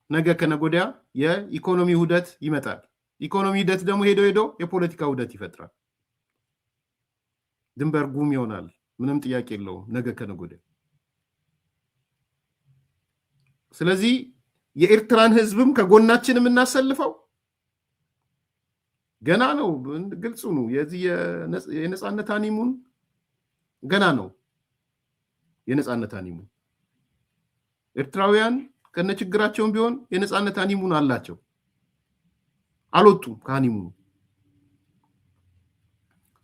ነገ ከነጎዲያ የኢኮኖሚ ውህደት ይመጣል። ኢኮኖሚ ውህደት ደግሞ ሄዶ የፖለቲካ ውህደት ይፈጥራል። ድንበር ጉም ይሆናል። ምንም ጥያቄ የለውም ነገ ከነጎዲያ። ስለዚህ የኤርትራን ህዝብም ከጎናችን የምናሰልፈው ገና ነው። ግልጹ ነው። የዚህ የነጻነት አኒሙን ገና ነው። የነጻነት አኒሙን ኤርትራውያን ከነችግራቸውም ቢሆን የነጻነት አኒሙን አላቸው። አልወጡም ከአኒሙኑ።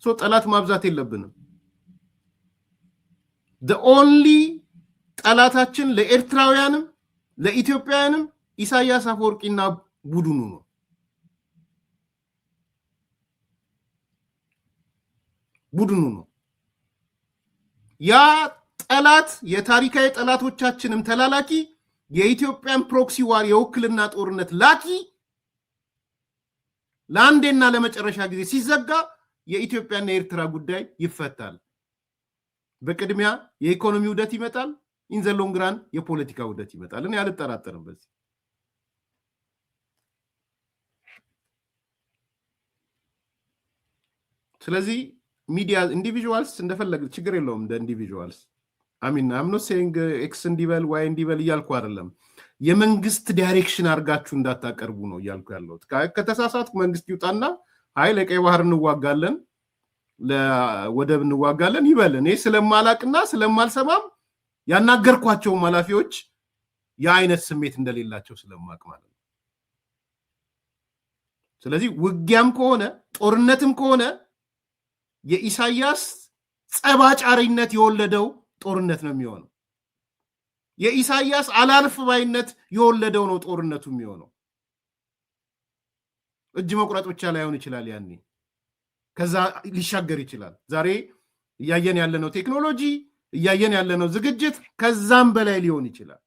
ጠላት ማብዛት የለብንም። the only ጠላታችን ለኤርትራውያንም ለኢትዮጵያውያንም ኢሳያስ አፈወርቂና ቡድኑ ነው። ያ ጠላት የታሪካዊ ጠላቶቻችንም ተላላኪ የኢትዮጵያን ፕሮክሲ ዋር የውክልና ጦርነት ላኪ ለአንዴና ለመጨረሻ ጊዜ ሲዘጋ የኢትዮጵያና የኤርትራ ጉዳይ ይፈታል። በቅድሚያ የኢኮኖሚ ውህደት ይመጣል። ኢን ዘ ሎንግ ራን የፖለቲካ ውህደት ይመጣል። እኔ አልጠራጠርም በዚህ። ስለዚህ ሚዲያ ኢንዲቪጁዋልስ እንደፈለገ ችግር የለውም። እንደ ኢንዲቪጁዋልስ አሚን አምኖ ሴይንግ ኤክስ እንዲበል ዋይ እንዲበል እያልኩ አይደለም። የመንግስት ዳይሬክሽን አድርጋችሁ እንዳታቀርቡ ነው እያልኩ ያለሁት። ከተሳሳትኩ መንግስት ይውጣና አይ ለቀይ ባህር እንዋጋለን ለወደብ እንዋጋለን ይበል። እኔ ስለማላቅና ስለማልሰማም ያናገርኳቸው ኃላፊዎች የአይነት ስሜት እንደሌላቸው ስለማቅ ማለት ነው። ስለዚህ ውጊያም ከሆነ ጦርነትም ከሆነ የኢሳያስ ጸባጫሪነት የወለደው ጦርነት ነው የሚሆነው። የኢሳያስ አላልፍ ባይነት የወለደው ነው ጦርነቱ የሚሆነው። እጅ መቁረጥ ብቻ ላይሆን ይችላል፣ ያኔ ከዛ ሊሻገር ይችላል። ዛሬ እያየን ያለነው ቴክኖሎጂ እያየን ያለነው ዝግጅት ከዛም በላይ ሊሆን ይችላል።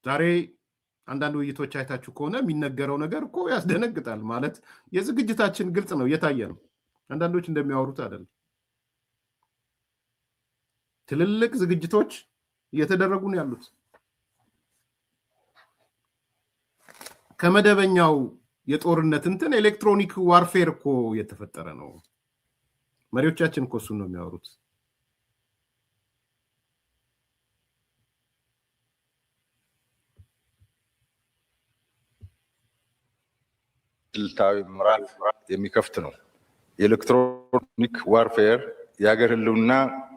ዛሬ አንዳንድ ውይይቶች አይታችሁ ከሆነ የሚነገረው ነገር እኮ ያስደነግጣል። ማለት የዝግጅታችን ግልጽ ነው፣ እየታየ ነው። አንዳንዶች እንደሚያወሩት አይደለም። ትልልቅ ዝግጅቶች እየተደረጉ ነው ያሉት። ከመደበኛው የጦርነት እንትን ኤሌክትሮኒክ ዋርፌር እኮ የተፈጠረ ነው። መሪዎቻችን እኮ እሱን ነው የሚያወሩት። ስልታዊ ምዕራፍ የሚከፍት ነው። የኤሌክትሮኒክ ዋርፌር የሀገር ህልውና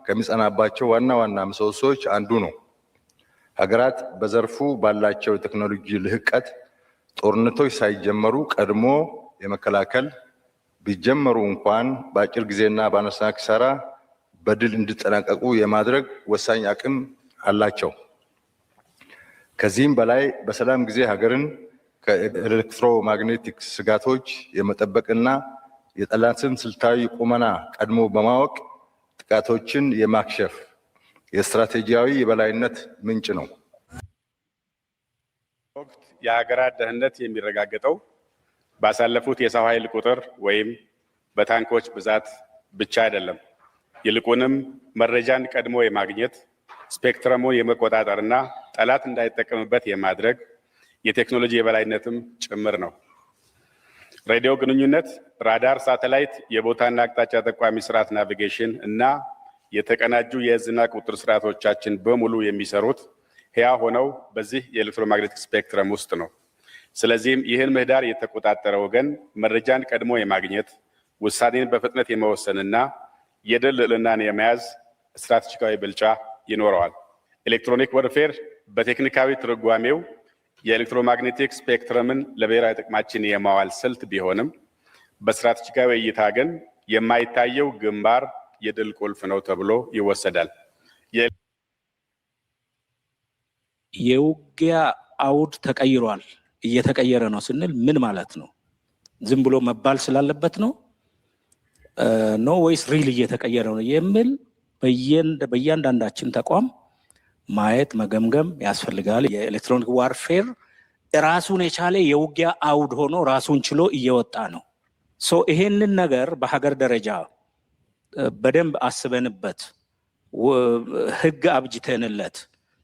ከሚጸናባቸው ዋና ዋና ምሰሶዎች አንዱ ነው። ሀገራት በዘርፉ ባላቸው የቴክኖሎጂ ልህቀት ጦርነቶች ሳይጀመሩ ቀድሞ የመከላከል ቢጀመሩ እንኳን በአጭር ጊዜና በአነሳ ኪሳራ በድል እንዲጠናቀቁ የማድረግ ወሳኝ አቅም አላቸው። ከዚህም በላይ በሰላም ጊዜ ሀገርን ከኤሌክትሮማግኔቲክ ስጋቶች የመጠበቅና የጠላትን ስልታዊ ቁመና ቀድሞ በማወቅ ጥቃቶችን የማክሸፍ የስትራቴጂያዊ የበላይነት ምንጭ ነው። ወቅት የሀገራት ደህንነት የሚረጋገጠው ባሳለፉት የሰው ኃይል ቁጥር ወይም በታንኮች ብዛት ብቻ አይደለም። ይልቁንም መረጃን ቀድሞ የማግኘት ስፔክትረሙን የመቆጣጠርና ጠላት እንዳይጠቀምበት የማድረግ የቴክኖሎጂ የበላይነትም ጭምር ነው። ሬዲዮ ግንኙነት፣ ራዳር፣ ሳተላይት፣ የቦታና አቅጣጫ ጠቋሚ ስርዓት ናቪጌሽን እና የተቀናጁ የህዝብና ቁጥጥር ስርዓቶቻችን በሙሉ የሚሰሩት ሕያው ሆነው በዚህ የኤሌክትሮማግኔቲክ ስፔክትረም ውስጥ ነው። ስለዚህም ይህን ምህዳር የተቆጣጠረ ወገን መረጃን ቀድሞ የማግኘት ውሳኔን በፍጥነት የመወሰንና የድል ልዕልናን የመያዝ ስትራቴጂካዊ ብልጫ ይኖረዋል። ኤሌክትሮኒክ ወርፌር በቴክኒካዊ ትርጓሜው የኤሌክትሮማግኔቲክ ስፔክትረምን ለብሔራዊ ጥቅማችን የማዋል ስልት ቢሆንም በስትራቴጂካዊ እይታ ግን የማይታየው ግንባር የድል ቁልፍ ነው ተብሎ ይወሰዳል። የውጊያ አውድ ተቀይሯል። እየተቀየረ ነው ስንል ምን ማለት ነው? ዝም ብሎ መባል ስላለበት ነው ነው ወይስ ሪል እየተቀየረ ነው የሚል በእያንዳንዳችን ተቋም ማየት መገምገም ያስፈልጋል። የኤሌክትሮኒክ ዋርፌር ራሱን የቻለ የውጊያ አውድ ሆኖ ራሱን ችሎ እየወጣ ነው። ይሄንን ነገር በሀገር ደረጃ በደንብ አስበንበት ህግ አብጅተንለት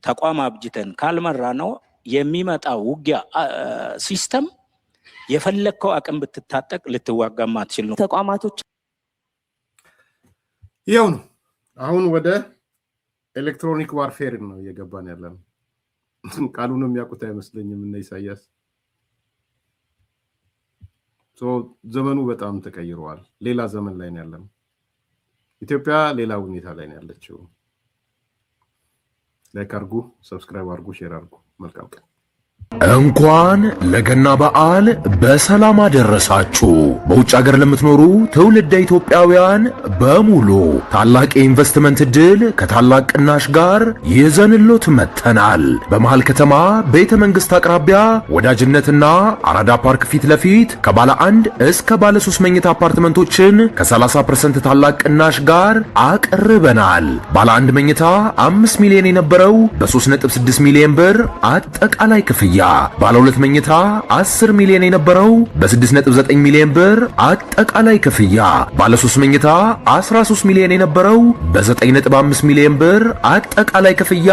ተቋም አብጅተን ካልመራ ነው የሚመጣው ውጊያ ሲስተም የፈለከው አቅም ብትታጠቅ ልትዋጋም አትችል ነው። ተቋማቶች ይኸው ነው። አሁን ወደ ኤሌክትሮኒክ ዋርፌር ነው እየገባን ያለነው። ቃሉን የሚያውቁት አይመስለኝም እነ ኢሳያስ። ዘመኑ በጣም ተቀይሯል። ሌላ ዘመን ላይ ነው ያለነው። ኢትዮጵያ ሌላ ሁኔታ ላይ ነው ያለችው። ላይክ አድርጉ፣ ሰብስክራይብ አድርጉ፣ ሼር አድርጉ። መልካም ቀን። እንኳን ለገና በዓል በሰላም አደረሳችሁ። በውጭ ሀገር ለምትኖሩ ትውልደ ኢትዮጵያውያን በሙሉ ታላቅ የኢንቨስትመንት ዕድል ከታላቅ ቅናሽ ጋር ይዘንሎት መጥተናል። በመሃል ከተማ ቤተ መንግስት አቅራቢያ ወዳጅነትና አራዳ ፓርክ ፊት ለፊት ከባለ 1 እስከ ባለ 3 መኝታ አፓርትመንቶችን ከ30% ታላቅ ቅናሽ ጋር አቅርበናል። ባለ 1 መኝታ 5 ሚሊዮን የነበረው በ3.6 ሚሊዮን ብር አጠቃላይ ክፍያ፣ ባለ 2 መኝታ 10 ሚሊዮን የነበረው በ6.9 ሚሊዮን ብር አጠቃላይ ክፍያ፣ ባለ 3 መኝታ 13 ሚሊዮን የነበረው በ9.5 ሚሊዮን ብር አጠቃላይ ክፍያ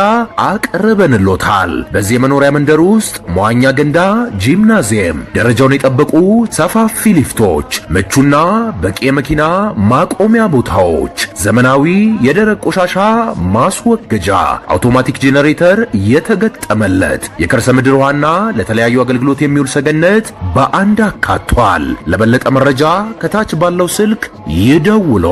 አቅርበንሎታል። በዚህ የመኖሪያ መንደር ውስጥ መዋኛ ገንዳ፣ ጂምናዚየም፣ ደረጃውን የጠበቁ ሰፋፊ ሊፍቶች፣ ምቹና በቂ የመኪና ማቆሚያ ቦታዎች፣ ዘመናዊ የደረቅ ቆሻሻ ማስወገጃ፣ አውቶማቲክ ጄኔሬተር የተገጠመለት የከርሰ ምድር ውሃና ለተለያዩ አገልግሎት የሚውል ሰገነት በአንድ አካቷል። ለበለጠ መረጃ ከታች ባለው ስልክ ይደውሉ።